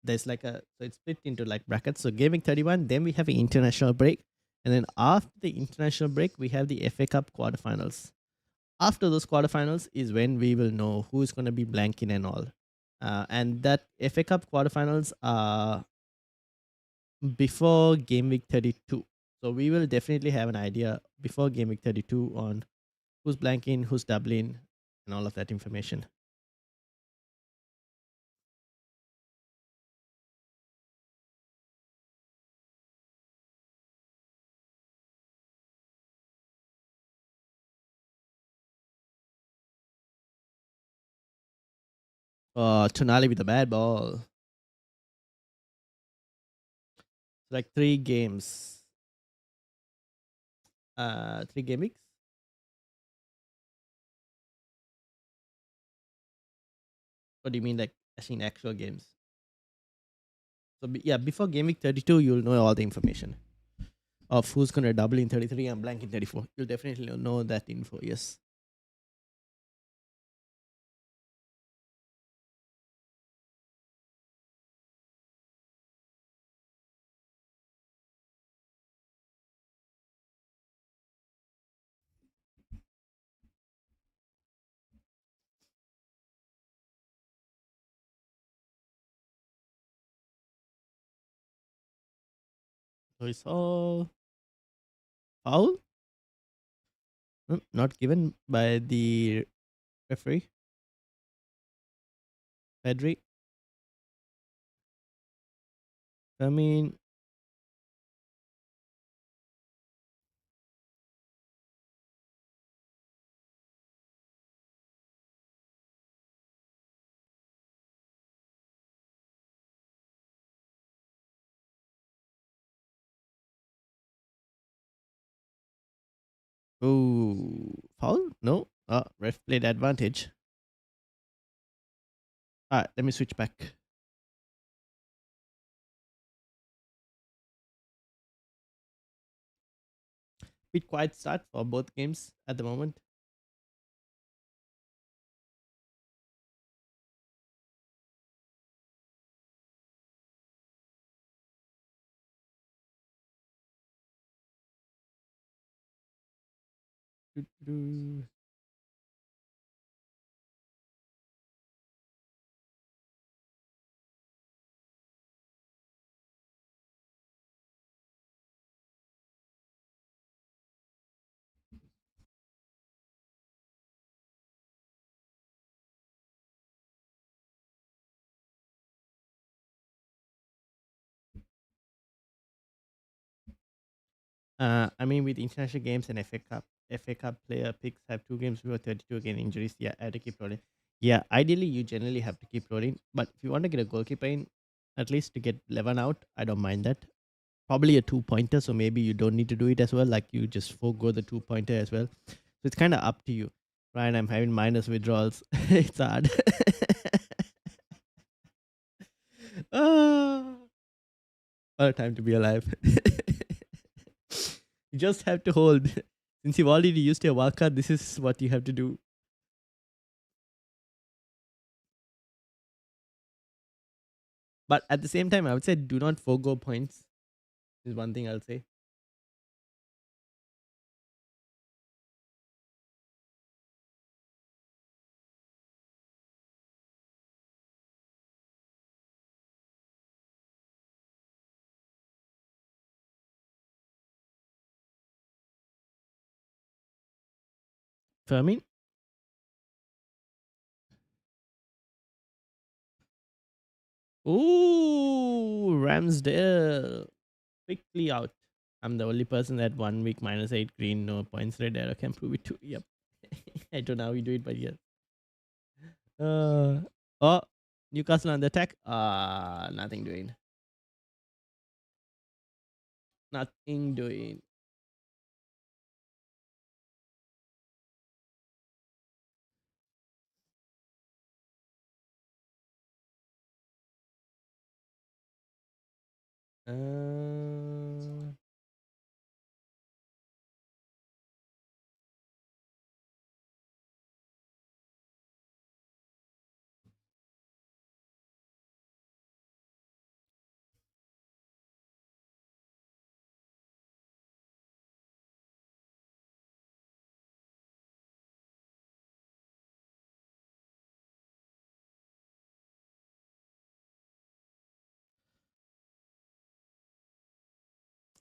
there's like so it's split into like brackets. So game week 31, then we have an international break, and then after the international break, we have the FA Cup quarterfinals. After those quarterfinals is when we will know who is going to be blanking and all. And that FA Cup quarterfinals are before game week 32. So we will definitely have an idea before game week 32 on who's blanking, who's doubling, and all of that information. Tonali with a bad ball. Like 3 games. 3 game weeks. What do you mean, like as in actual games? So yeah, before game week 32, you'll know all the information of who's gonna double in 33 and blank in 34. You'll definitely know that info. Yes. So it's all foul. Not given by the referee. Pedri. I mean, oh, foul? No. Ref played advantage. Alright, let me switch back. Bit quiet start for both games at the moment. Doo-doo. I mean, with international games and FA Cup player picks have 2 games before 32 again injuries. Yeah, I had to keep rolling. Yeah, ideally you generally have to keep rolling, but if you want to get a goalkeeper in, at least to get 11 out, I don't mind that. Probably a 2 pointer, so maybe you don't need to do it as well. Like you just forego the 2 pointer as well. So it's kind of up to you. Ryan, I'm having minus withdrawals. It's hard. Ah, what a time to be alive. You just have to hold. Since you've already used your wildcard, this is what you have to do. But at the same time, I would say do not forego points. Is one thing I'll say. Fermin. Ooh, Ramsdale. Quickly out. I'm the only person that 1 week -8 green, no points red arrow can prove it to. Yep. I don't know how we do it, but yeah. Oh, Newcastle on the attack. Nothing doing. Nothing doing. Uh,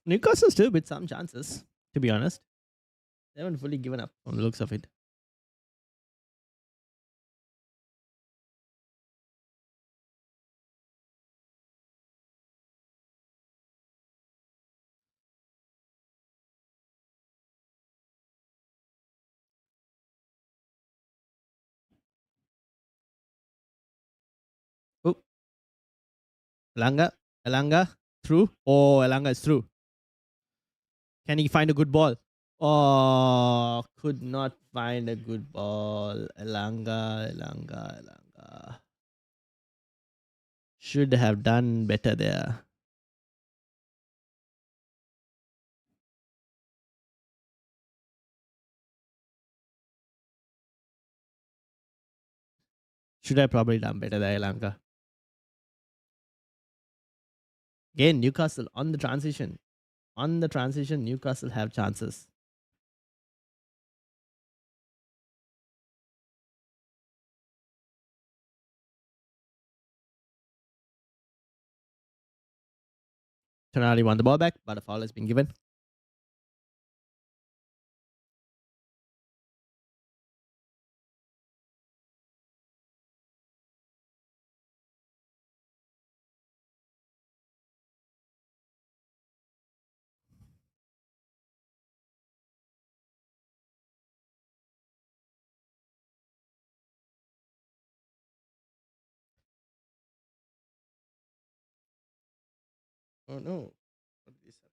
Newcastle still with some chances, to be honest. They haven't fully given up on the looks of it. Elanga, Elanga, through. Oh, Elanga is through. Can he find a good ball? Oh, could not find a good ball. Elanga. Should have done better there. Should have probably done better there, Elanga. Again, Newcastle on the transition. On the transition, Newcastle have chances. Tonali won the ball back, but a foul has been given. Oh no. What is that?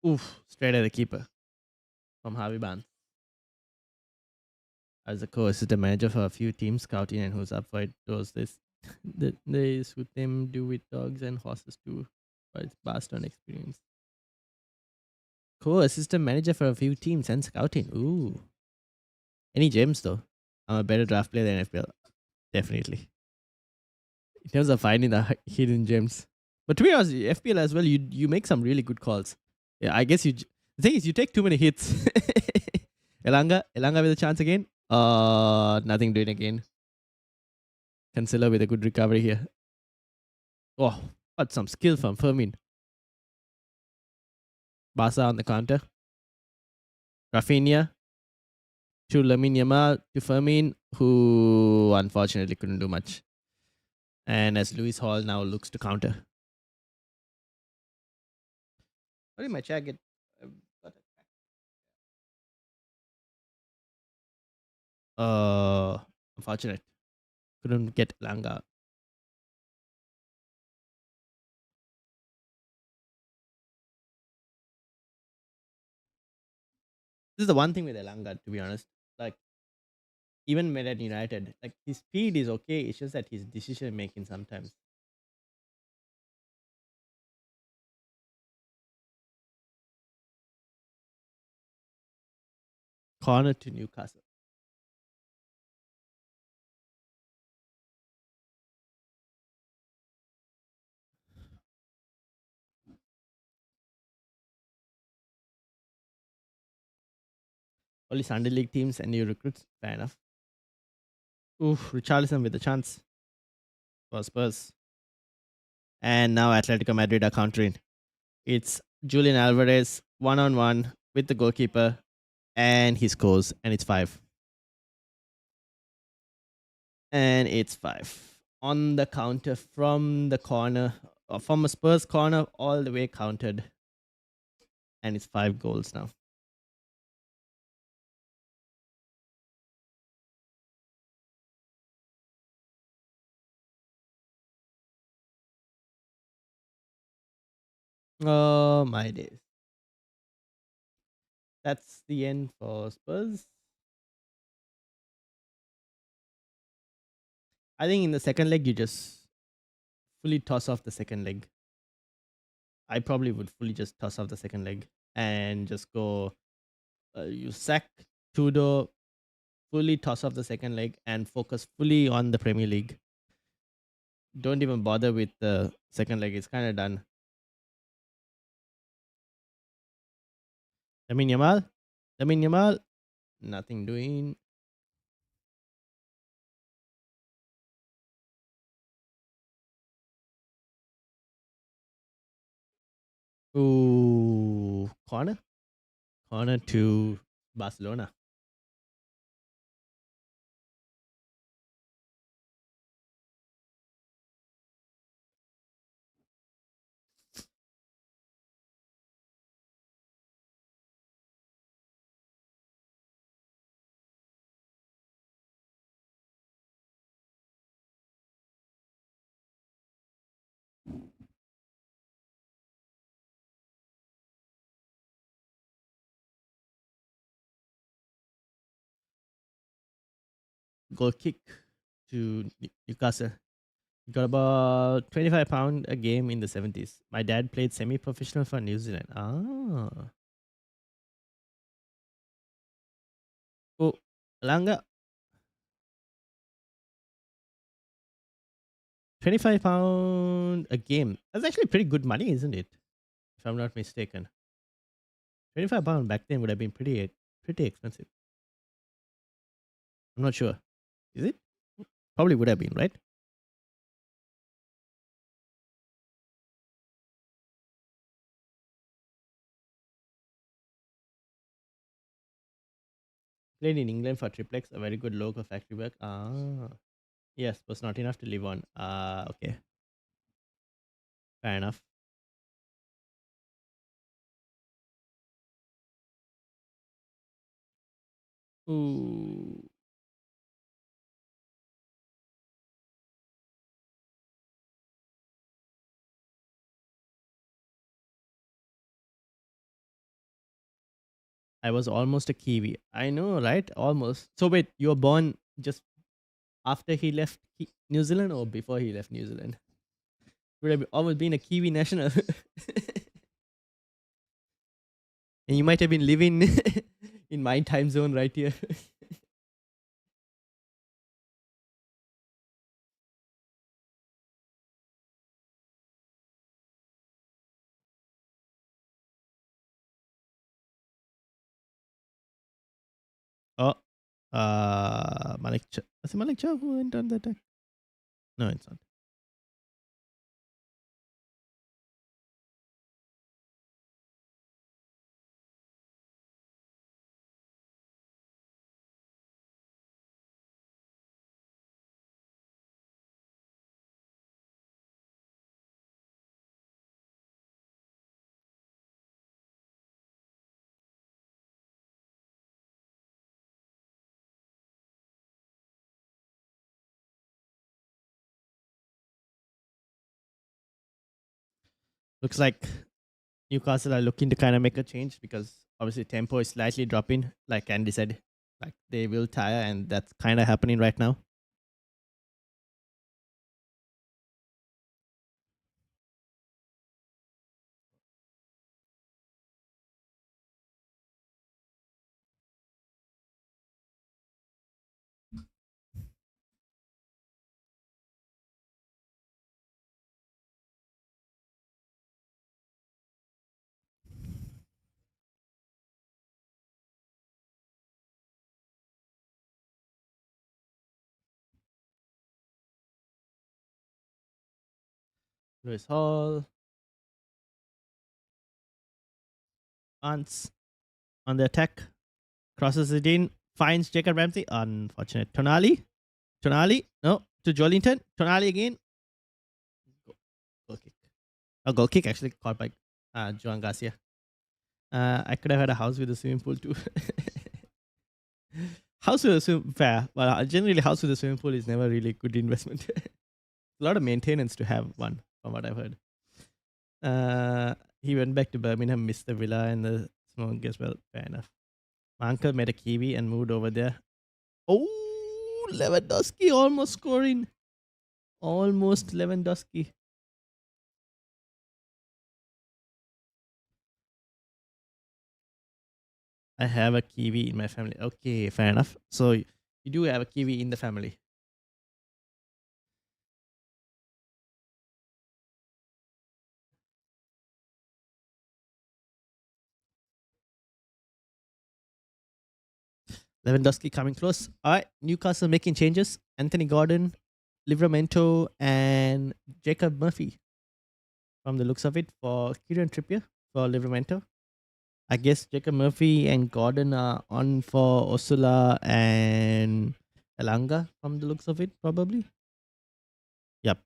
Oof, straight at the keeper from Harvey Barnes. As a co-assistant manager for a few teams, scouting and who's up for it does this. They with them do with dogs and horses too. But it's Barcelona experience. Co-assistant manager for a few teams and scouting. Ooh. Any gems though? I'm a better draft player than FPL. Definitely. In terms of finding the hidden gems. But to be honest, FPL as well, you make some really good calls. Yeah, I guess the thing is you take too many hits. Elanga with a chance again. Nothing doing again. Cancelo with a good recovery here. Oh, what some skill from Fermin. Barca on the counter. Rafinha to Lamine Yamal to Fermin, who unfortunately couldn't do much. And as Lewis Hall now looks to counter. How did my chat get? Uh, Unfortunate. Couldn't get Langa. This is the one thing with Elanga, to be honest. Like, even made at United, like his speed is okay. It's just that his decision making sometimes. Corner to Newcastle. Only Sunday League teams and new recruits. Fair enough. Oof, Richarlison with a chance for Spurs. And now Atletico Madrid are countering. It's Julian Alvarez one on one with the goalkeeper, and he scores, and it's 5. And it's 5. On the counter from the corner, from a Spurs corner, all the way countered. And it's 5 goals now. Oh my days. That's the end for Spurs. I think in the second leg, you just fully toss off the second leg. I probably would fully just toss off the second leg and just go. You sack Tudor, fully toss off the second leg and focus fully on the Premier League. Don't even bother with the second leg. It's kind of done. Lamine Yamal, nothing doing. Ooh, corner to Barcelona. goal kick to Newcastle. Got about £25 a game in the 70s. My dad played semi-professional for New Zealand. Ah. Oh, Langa, £25 a game. That's actually pretty good money, isn't it? If I'm not mistaken. £25 back then would have been pretty expensive. I'm not sure. Is it? Probably would have been, right? Played in England for triplex, a very good local factory work. Ah. Yes, was not enough to live on. Ah, okay. Fair enough. Ooh. I was almost a Kiwi. I know, right? Almost. So wait, you were born just after he left New Zealand or before he left New Zealand? Would have always been a Kiwi national. And you might have been living in my time zone right here. Oh, Malik. Was it Malik Chow who went on the attack? No, it's not. Looks like Newcastle are looking to kind of make a change because obviously tempo is slightly dropping. Like Andy said, like they will tire, and that's kind of happening right now. Lewis Hall, Ants on the attack, crosses it in, finds Jacob Ramsey. Unfortunate. Tonali, no, to Jolinton. Tonali again. Goal kick. A goal kick actually caught by Joan Garcia. I could have had a house with a swimming pool too. House with a swim fair. Well, generally, house with a swimming pool is never really good investment. A lot of maintenance to have one, from what I've heard. He went back to Birmingham, missed the villa and the smoke as well. Fair enough. My uncle met a Kiwi and moved over there. Oh, Lewandowski almost scoring. Almost Lewandowski. I have a Kiwi in my family. Okay, fair enough. So you do have a Kiwi in the family. Lewandowski coming close. All right, Newcastle making changes. Anthony Gordon, Livramento, and Jacob Murphy from the looks of it for Kieran Trippier for Livramento. I guess Jacob Murphy and Gordon are on for Osula and Elanga from the looks of it, probably. Yep.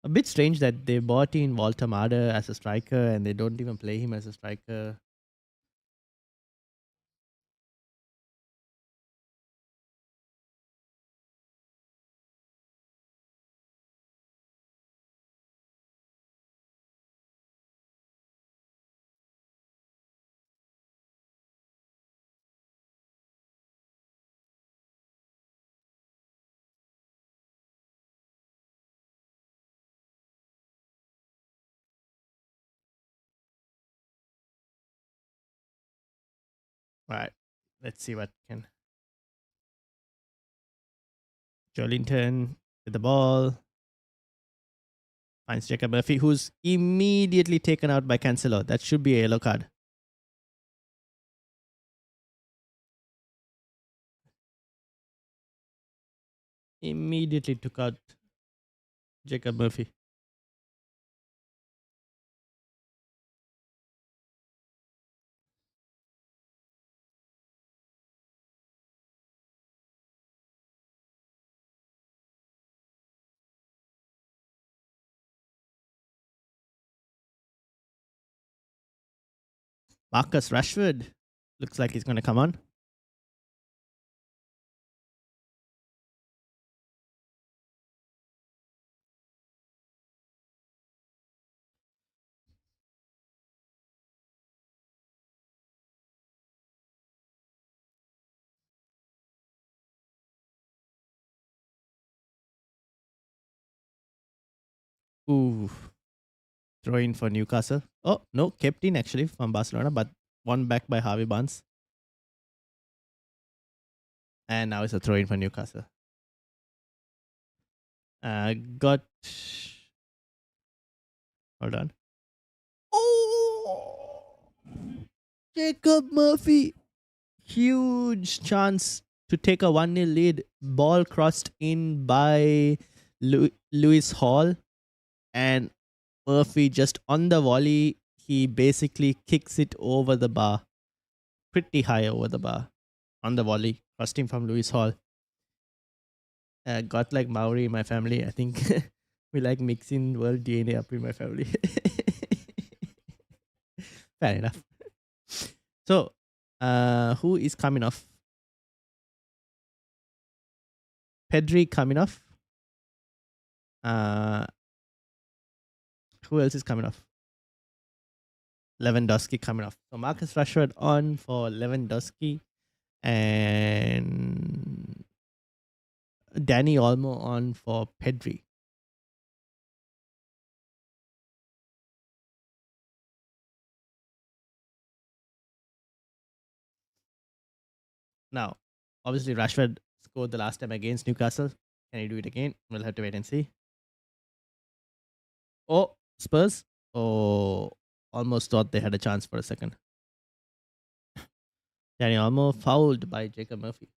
A bit strange that they bought in Walter Marder as a striker and they don't even play him as a striker. Right. Let's see what can. Jolinton with the ball. Finds Jacob Murphy, who's immediately taken out by Cancelo. That should be a yellow card. Immediately took out Jacob Murphy. Marcus Rashford looks like he's going to come on. Ooh, throw in for Newcastle. Oh, no, kept in actually from Barcelona, but one back by Harvey Barnes. And now it's a throw in for Newcastle. Got. Hold on. Oh! Jacob Murphy. Huge chance to take a 1-0 lead. Ball crossed in by Lewis Hall. And Murphy just on the volley. He basically kicks it over the bar. Pretty high over the bar. On the volley. Crossed in from Lewis Hall. Got like Maori in my family. I think we like mixing world DNA up in my family. Fair enough. So, who is coming off? Pedri coming off. Who else is coming off? Lewandowski coming off. So Marcus Rashford on for Lewandowski and Danny Olmo on for Pedri. Now, obviously Rashford scored the last time against Newcastle. Can he do it again? We'll have to wait and see. Oh, Spurs. Oh, almost thought they had a chance for a second. Danny Olmo fouled by Jacob Murphy.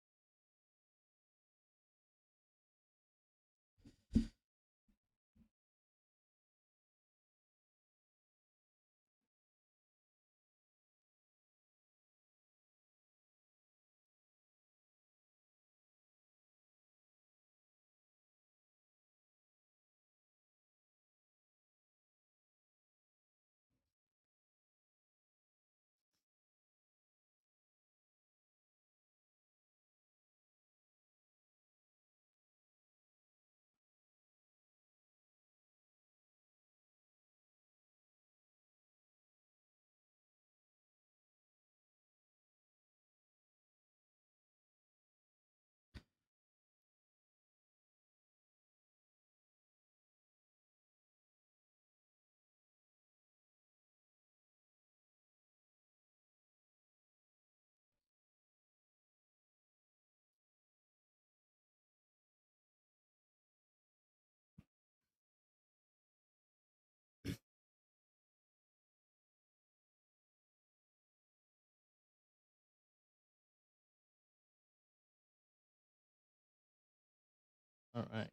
All right.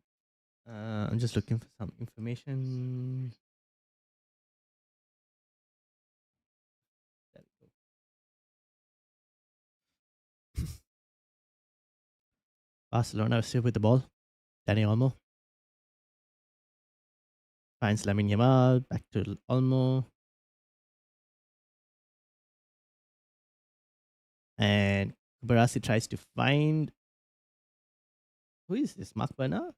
I'm just looking for some information. There we go. Barcelona still with the ball. Danny Olmo finds Lamine Yamal. Back to Olmo. And Barasi tries to find. Who is this? Mark Bernal?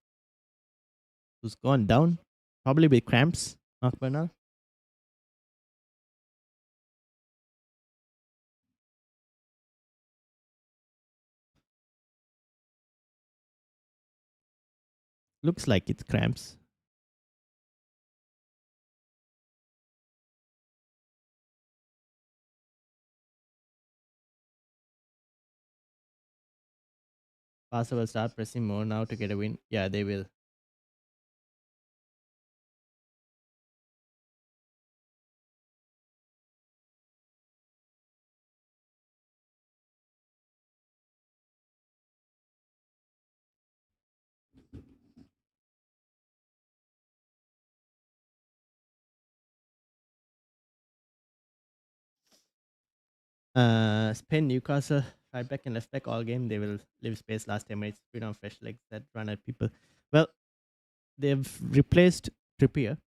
Who's gone down? Probably with cramps. Mark Bernal. Looks like it's cramps. Barca will start pressing more now to get a win. Yeah, they will. Spain, Newcastle, right back and left back all game. They will leave space last 10 minutes. Bit on fresh legs that run at people. Well, they've replaced Trippier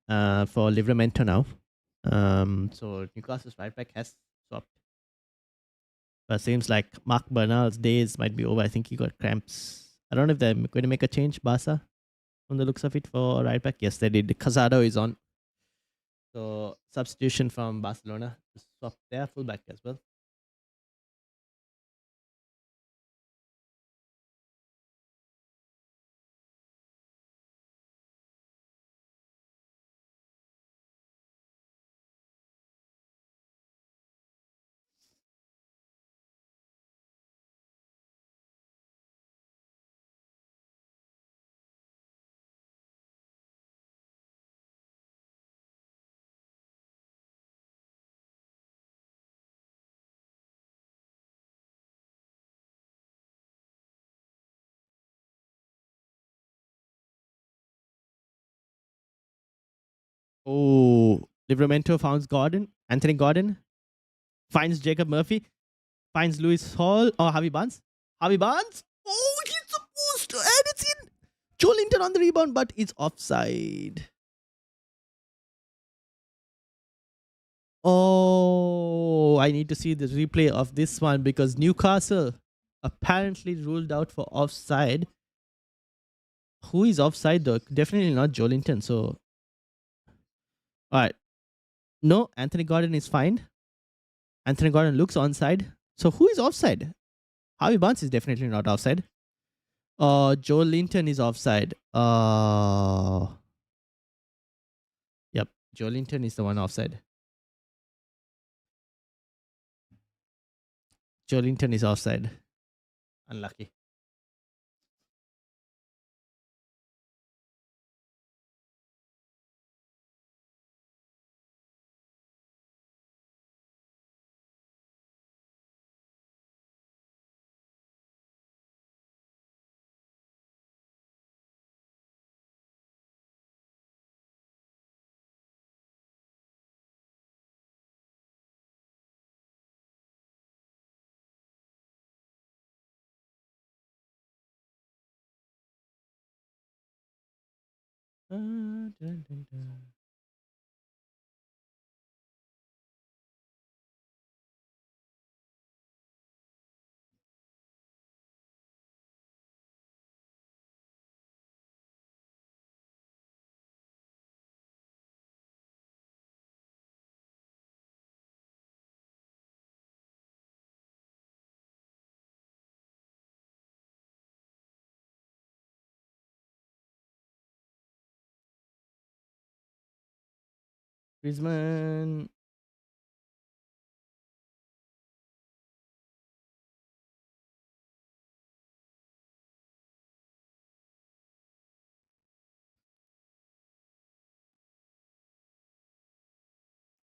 for Livramento now. So Newcastle's right back has swapped. But seems like Mark Bernal's days might be over. I think he got cramps. I don't know if they're going to make a change, Barca, from the looks of it for right back. Yes, they did. Casado is on. So substitution from Barcelona to swap their fullback as well. Oh, Livramento finds Gordon. Anthony Gordon finds Jacob Murphy. Finds Lewis Hall or Harvey Barnes. Harvey Barnes. Oh, he's supposed to. And it's in. Joe Linton on the rebound, but it's offside. Oh, I need to see the replay of this one because Newcastle apparently ruled out for offside. Who is offside though? Definitely not Joe Linton. So, all right. No, Anthony Gordon is fine. Anthony Gordon looks onside. So who is offside? Harvey Barnes is definitely not offside. Joe Linton is offside. Yep. Joe Linton is the one offside. Joe Linton is offside. Unlucky. Dun, dun, dun. Griezmann.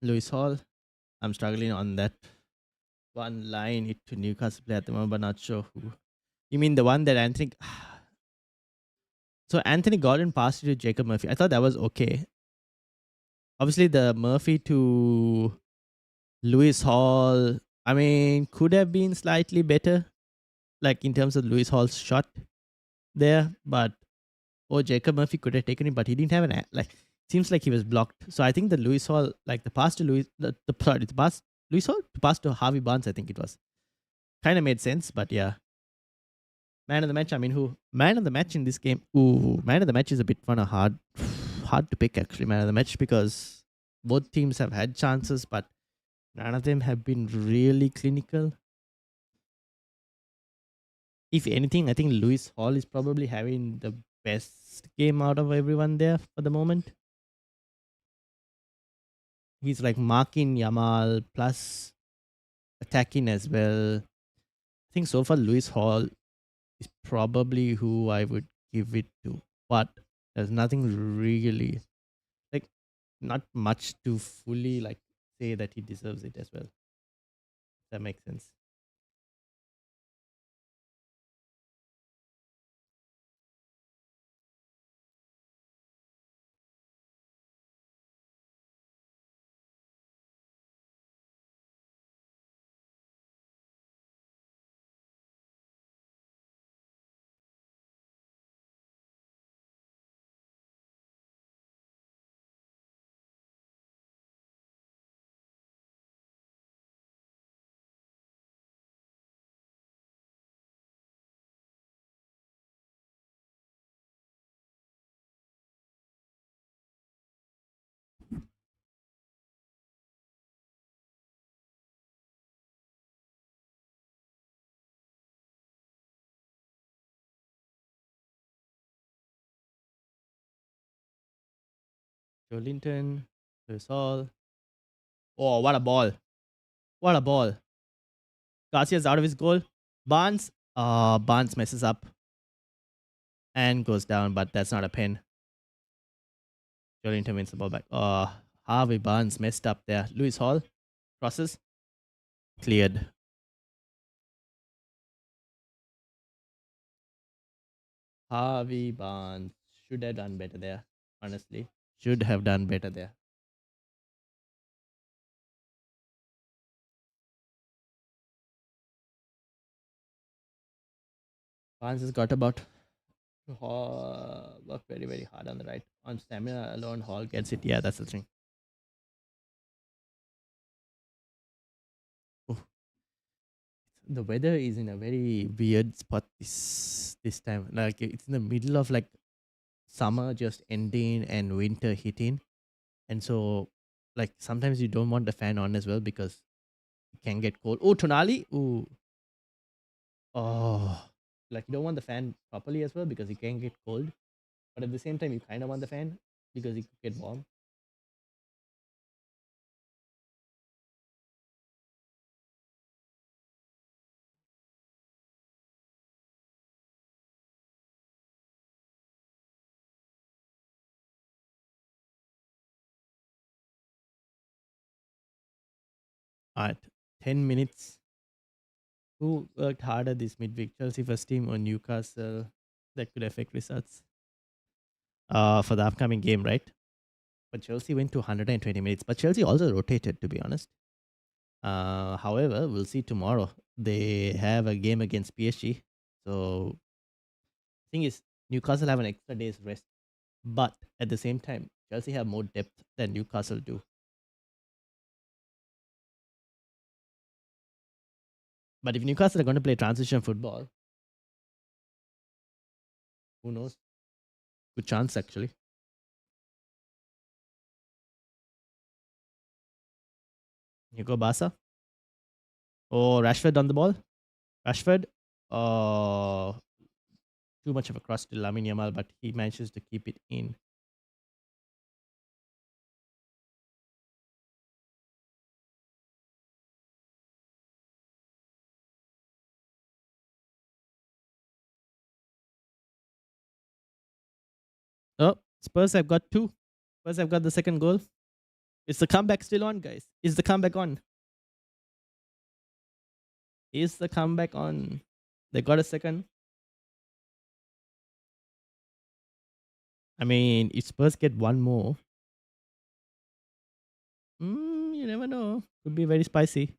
Lewis Hall. I'm struggling on that one line it to Newcastle play at the moment, but not sure who. You mean the one that Anthony? So Anthony Gordon passed it to Jacob Murphy. I thought that was okay. Obviously, the Murphy to Lewis Hall. I mean, could have been slightly better, like in terms of Lewis Hall's shot there, but Jacob Murphy could have taken it, but he didn't have like. Seems like he was blocked. So I think the Lewis Hall, like the pass to the pass Lewis Hall to pass to Harvey Barnes, I think it was kind of made sense, but yeah. Man of the match. I mean, who man of the match in this game? Ooh, man of the match is a bit fun, hard to pick actually. Man of the match because both teams have had chances, but none of them have been really clinical. If anything, I think Lewis Hall is probably having the best game out of everyone there for the moment. He's like marking Yamal plus attacking as well. I think so far Lewis Hall is probably who I would give it to. But there's nothing really like not much to fully like say that he deserves it as well. That makes sense. Jolinton, Lewis Hall. Oh, what a ball! What a ball! Garcia's out of his goal. Barnes. Barnes messes up and goes down, but that's not a pin. Jolinton wins the ball back. Harvey Barnes messed up there. Lewis Hall crosses. Cleared. Harvey Barnes should have done better there, honestly. Should have done better there. Barnes has got about work very, very hard on the right. On stamina alone, Hall gets it. Yeah, that's the thing. Oof. The weather is in a very weird spot this time. Like it's in the middle of like summer just ending and winter hitting. And so like sometimes you don't want the fan on as well because it can get cold. Oh, Tonali. Ooh. Oh. Like you don't want the fan properly as well because it can get cold. But at the same time you kinda want the fan because it could get warm. Alright. 10 minutes. Who worked harder this midweek? Chelsea first team or Newcastle? That could affect results. For the upcoming game, right? But Chelsea went to 120 minutes. But Chelsea also rotated, to be honest. However, we'll see tomorrow. They have a game against PSG. So thing is, Newcastle have an extra day's rest. But at the same time, Chelsea have more depth than Newcastle do. But if Newcastle are going to play transition football, who knows? Good chance actually. You go Barca. Oh, Rashford on the ball. Rashford. Oh, too much of a cross to Lamine Yamal, but he manages to keep it in. Oh, Spurs have got two. Spurs have got the second goal. Is the comeback still on, guys? Is the comeback on? Is the comeback on? They got a second. I mean, if Spurs get one more, you never know. Could be very spicy.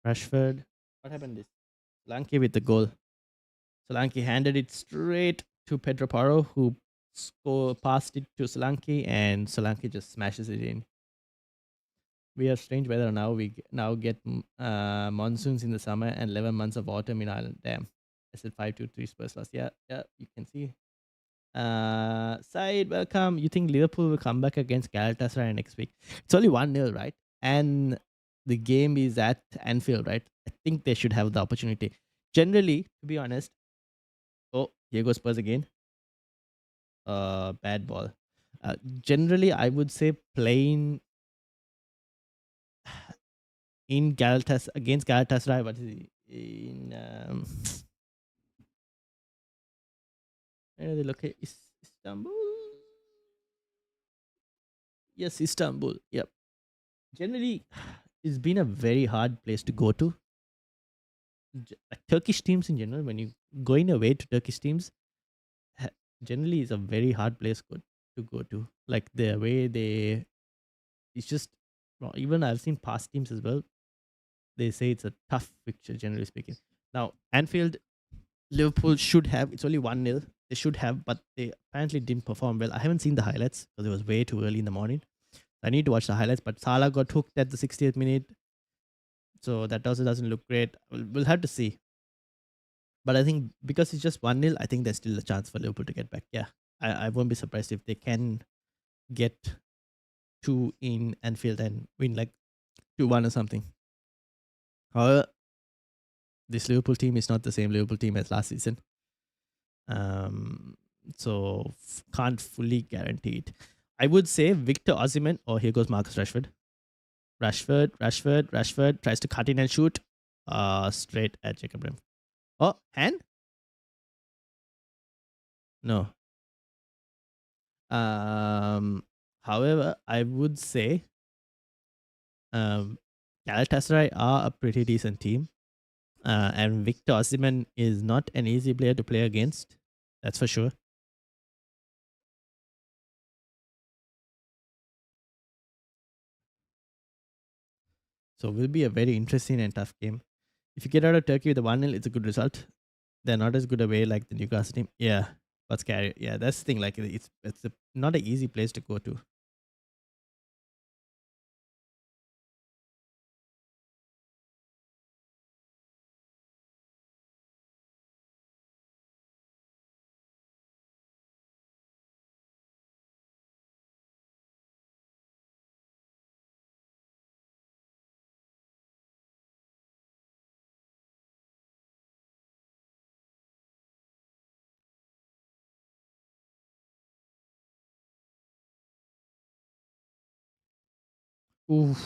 Rashford. What happened this? Solanke with the goal. Solanke handed it straight to Pedro Porro, who passed it to Solanke, and Solanke just smashes it in. We have strange weather now. Now get monsoons in the summer and 11 months of autumn in Ireland. Damn. I said 5-2-3 Spurs lost. Yeah, you can see. Side, welcome. You think Liverpool will come back against Galatasaray next week? It's only 1-0, right? And the game is at Anfield, right? I think they should have the opportunity. Generally, to be honest, oh, here goes Spurs again. Bad ball. Generally, I would say playing in against Galatasaray. What is it? In where are they located? Istanbul. Yes, Istanbul. Yep. Generally, it's been a very hard place to go to. Turkish teams in general, when you going away to Turkish teams, ha- generally is a very hard place to go to. Like the way it's just well, even I've seen past teams as well. They say it's a tough fixture, generally speaking. Now Anfield, Liverpool should have. It's only 1-0. They should have, but they apparently didn't perform well. I haven't seen the highlights because it was way too early in the morning. I need to watch the highlights. But Salah got hooked at the 60th minute, so that also doesn't look great. We'll have to see. But I think because it's just 1-0, I think there's still a chance for Liverpool to get back. Yeah, I won't be surprised if they can get two in Anfield and win like 2-1 or something. However, this Liverpool team is not the same Liverpool team as last season. So can't fully guarantee it. I would say Victor Osimhen. Oh, here goes Marcus Rashford. Rashford tries to cut in and shoot. Straight at Jacob Rim. Oh, hand? No. However, I would say Galatasaray are a pretty decent team. And Victor Osimhen is not an easy player to play against. That's for sure. So it will be a very interesting and tough game. If you get out of Turkey with a 1-0, it's a good result. They're not as good away like the Newcastle team. Yeah, but scary. Yeah, that's the thing. Like not an easy place to go to. Oof.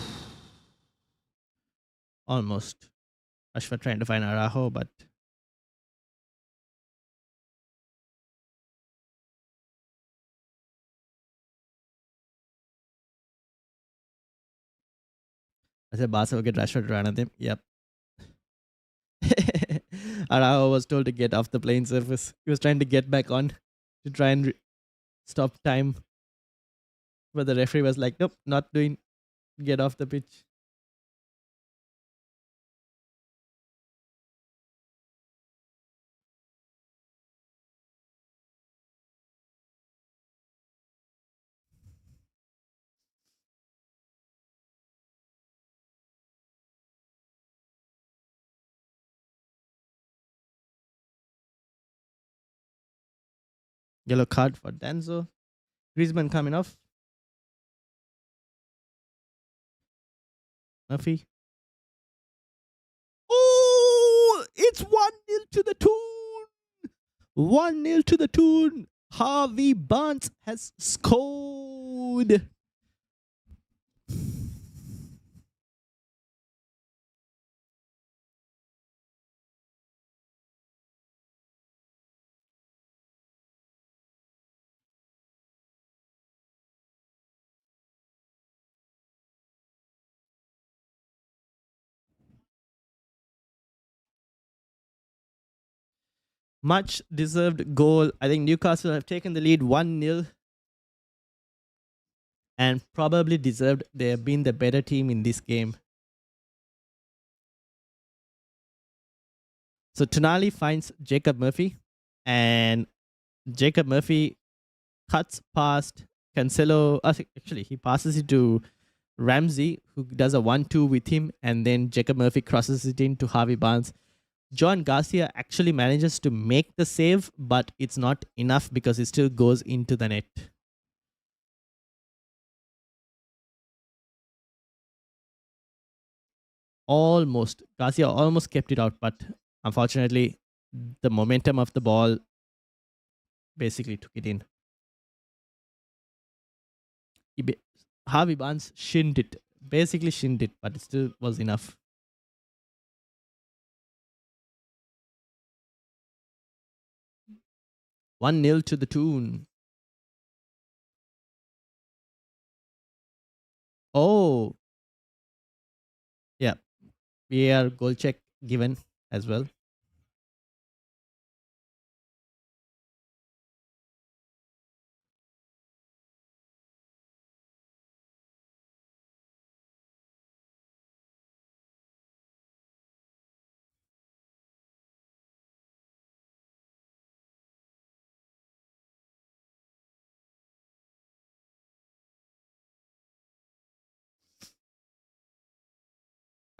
Almost. Rashford trying to find Araujo, but I said Barca will get Rashford to run at them. Yep. Araujo was told to get off the playing surface. He was trying to get back on to try and stop time. But the referee was like, nope, not doing. Get off the pitch. Yellow card for Danzo. Griezmann coming off. Murphy. Oh, it's 1-0 to the Toon. 1-0 to the Toon. Harvey Barnes has scored. Much deserved goal. I think Newcastle have taken the lead 1-0 and probably deserved. They have been the better team in this game. So Tonali finds Jacob Murphy, and Jacob Murphy cuts past Cancelo. Actually, he passes it to Ramsey, who does a 1-2 with him, and then Jacob Murphy crosses it into Harvey Barnes. John Garcia actually manages to make the save, but it's not enough because it still goes into the net. Almost. Garcia almost kept it out, but unfortunately, the momentum of the ball basically took it in. Harvey Barnes shinned it basically shinned it, but it still was enough. 1-0 to the tune. Oh, yeah. VAR goal check given as well.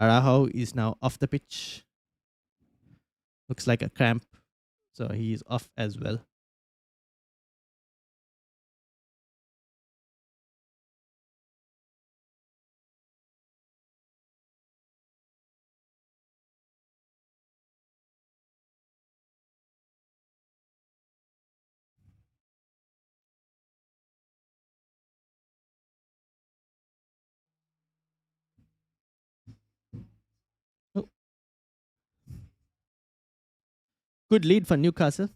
Araujo is now off the pitch. Looks like a cramp. So he's off as well. Oh, good lead for Newcastle.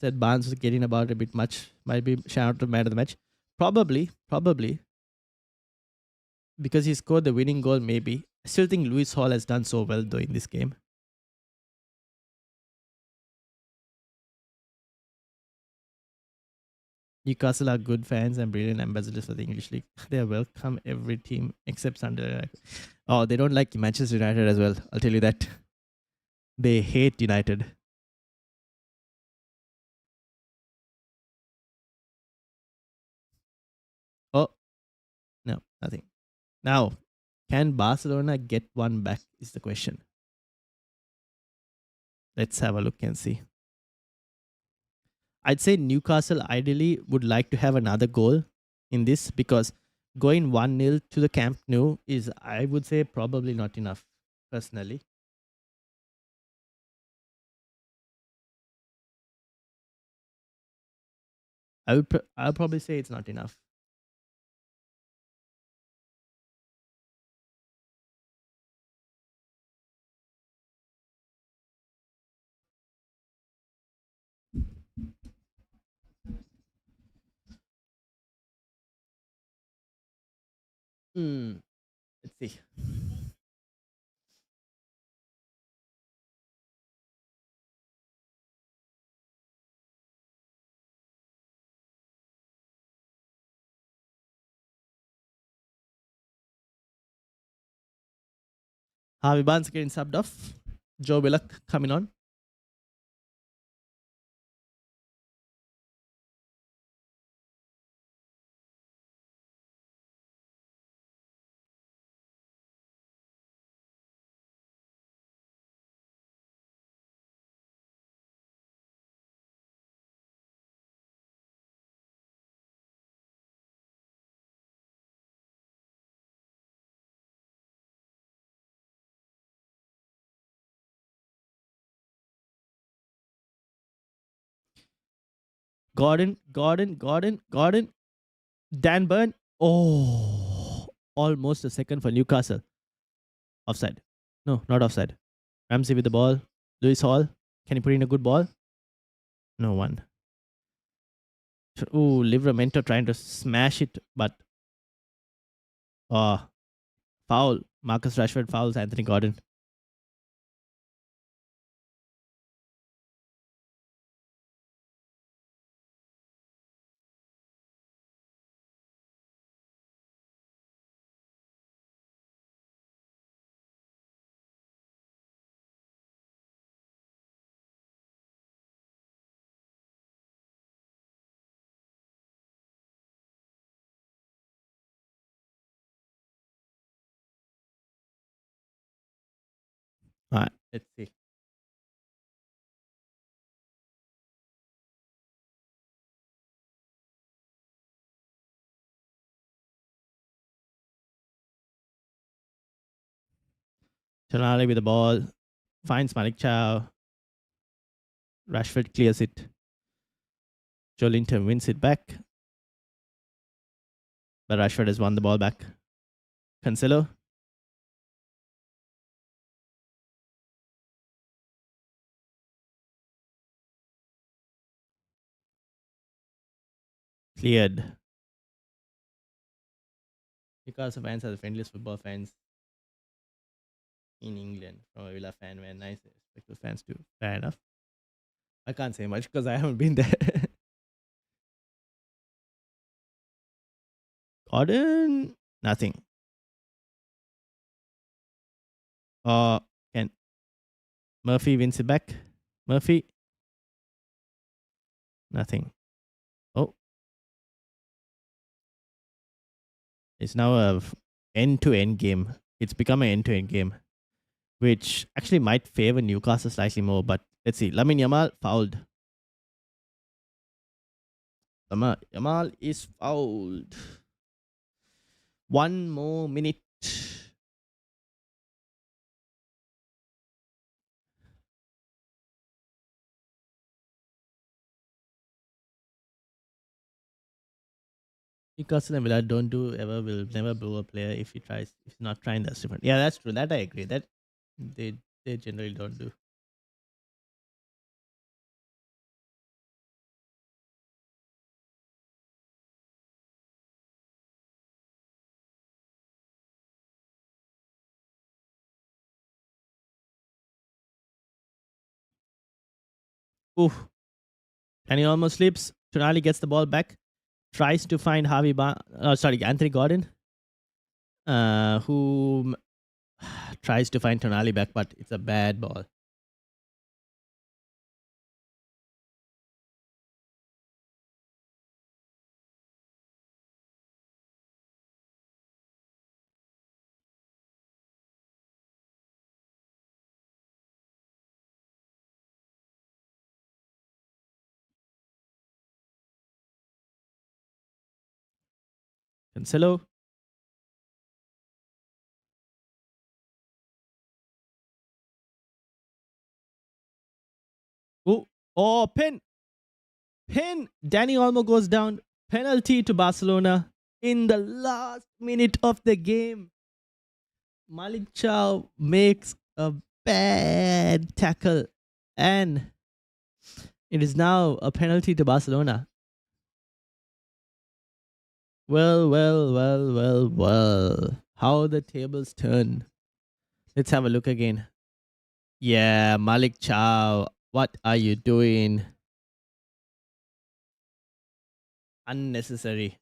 Said Barnes was getting about a bit much. Might be shout out to man of the match. Probably because he scored the winning goal. Maybe. I still think Lewis Hall has done so well though in this game. Newcastle are good fans and brilliant ambassadors for the English League. They are welcome every team except Sunderland. Oh, they don't like Manchester United as well. I'll tell you that. They hate United. Oh, no, nothing. Now, can Barcelona get one back is the question. Let's have a look and see. I'd say Newcastle ideally would like to have another goal in this because going 1-0 to the Camp Nou is, I would say, probably not enough, personally. I'll probably say it's not enough. Let's see. Harvey Barnes getting subbed off. Joe Willock coming on. Gordon. Dan Burn. Oh, almost a second for Newcastle. Offside. No, not offside. Ramsey with the ball. Lewis Hall. Can he put in a good ball? No one. Ooh, Livramento trying to smash it, but foul. Marcus Rashford fouls Anthony Gordon. All right, let's see. Tonali with the ball. Finds Malik Chow. Rashford clears it. Joelinton wins it back. But Rashford has won the ball back. Cancelo. Cleared. Newcastle fans are the friendliest football fans in England. From a Villa fan, we're nice, respectful fans too. Fair enough. I can't say much because I haven't been there. Gordon, nothing. Uh, can Murphy wins it back? Murphy, nothing. Oh, it's now a end-to-end game. It's become an end-to-end game, which actually might favor Newcastle slightly more. But let's see. Lamine Yamal fouled. Yamal is fouled. 1 more minute. Newcastle and Villa don't do ever will never blow a player if he tries if he's not trying. That's different. Yeah, that's true. That I agree. That they they generally don't do. Oof. And he almost slips. Tonali gets the ball back. Tries to find Anthony Gordon, who tries to find Tonali back, but it's a bad ball. Cancelo. Oh, pin. Danny Olmo goes down. Penalty to Barcelona in the last minute of the game. Malik Chow makes a bad tackle, and it is now a penalty to Barcelona. Well. How the tables turn. Let's have a look again. Yeah, Malik Chow, what are you doing? Unnecessary.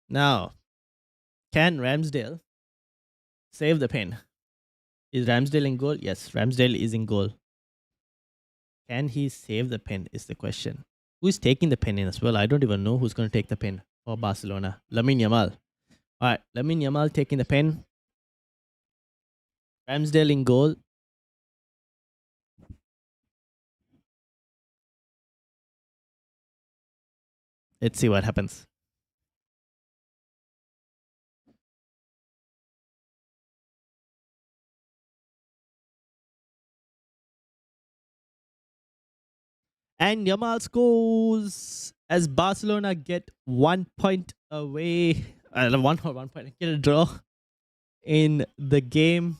Now, can Ramsdale save the pen? Is Ramsdale in goal? Yes, Ramsdale is in goal. Can he save the pen is the question. Who is taking the pen in as well? I don't even know who's going to take the pen for Barcelona. Lamine Yamal. All right, Lamine Yamal taking the pen. Ramsdale in goal. Let's see what happens. And Yamal scores as Barcelona get 1 point away. 1 point. Get a draw in the game.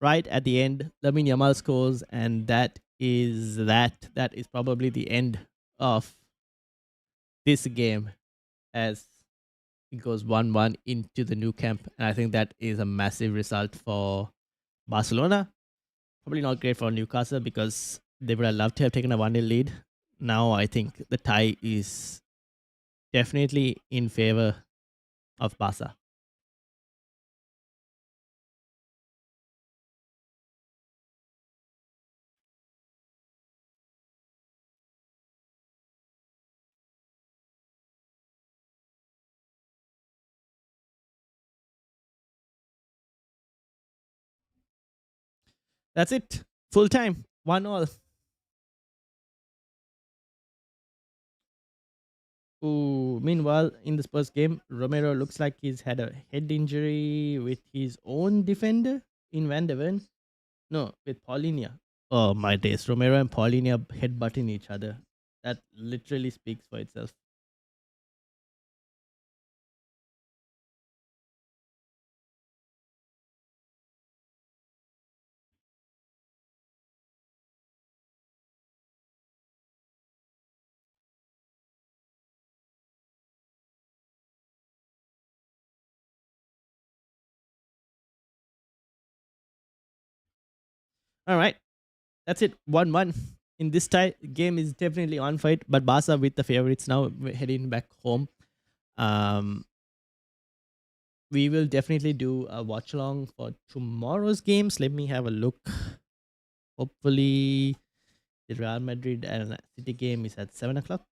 Right at the end, Lamine Yamal scores, and that is that. That is probably the end of this game as it goes 1-1 into the new camp. And I think that is a massive result for Barcelona. Probably not great for Newcastle because they would have loved to have taken a 1-0 lead. Now I think the tie is definitely in favor of Barca. That's it. Full time. 1-1. Ooh, meanwhile, in the Spurs game, Romero looks like he's had a head injury with his own defender in Van de Ven. No, with Paulinia. Oh my days, Romero and Paulinia headbutting each other. That literally speaks for itself. All right, that's it. 1-1. In this game is definitely on fight, but Barca with the favorites now heading back home. Um, we will definitely do a watch along for tomorrow's games. Let me have a look. Hopefully, the Real Madrid and City game is at 7 o'clock.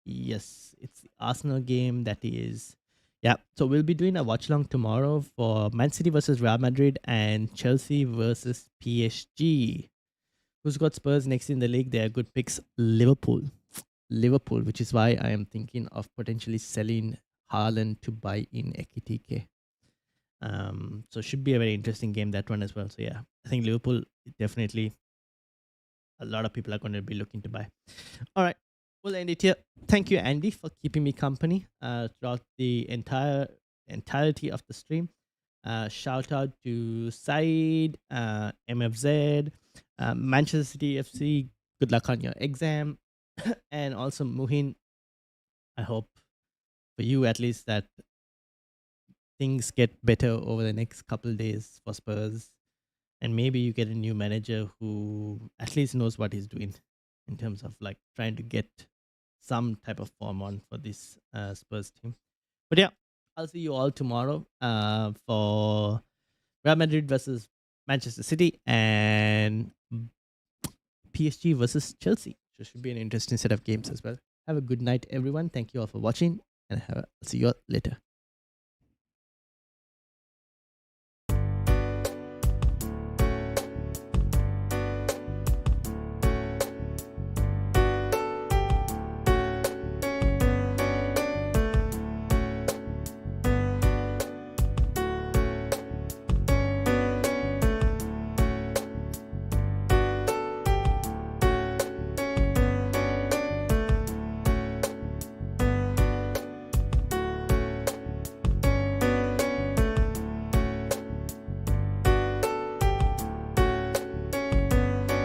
Yes, it's the Arsenal game that is. Yeah, so we'll be doing a watch along tomorrow for Man City versus Real Madrid and Chelsea versus PSG. Who's got Spurs next in the league? They are good picks. Liverpool, which is why I am thinking of potentially selling Haaland to buy in Ekitike. So should be a very interesting game, that one as well. So yeah, I think Liverpool definitely a lot of people are going to be looking to buy. All right, we'll end it here. Thank you, Andy, for keeping me company throughout the entirety of the stream. Shout out to Said, MFZ, Manchester City FC. Good luck on your exam, and also Muhin. I hope for you at least that things get better over the next couple of days for Spurs, and maybe you get a new manager who at least knows what he's doing in terms of like trying to get some type of form on for this Spurs team. But yeah, I'll see you all tomorrow for Real Madrid versus Manchester City and PSG versus Chelsea. So it should be an interesting set of games as well. Have a good night, everyone. Thank you all for watching, and see you all later.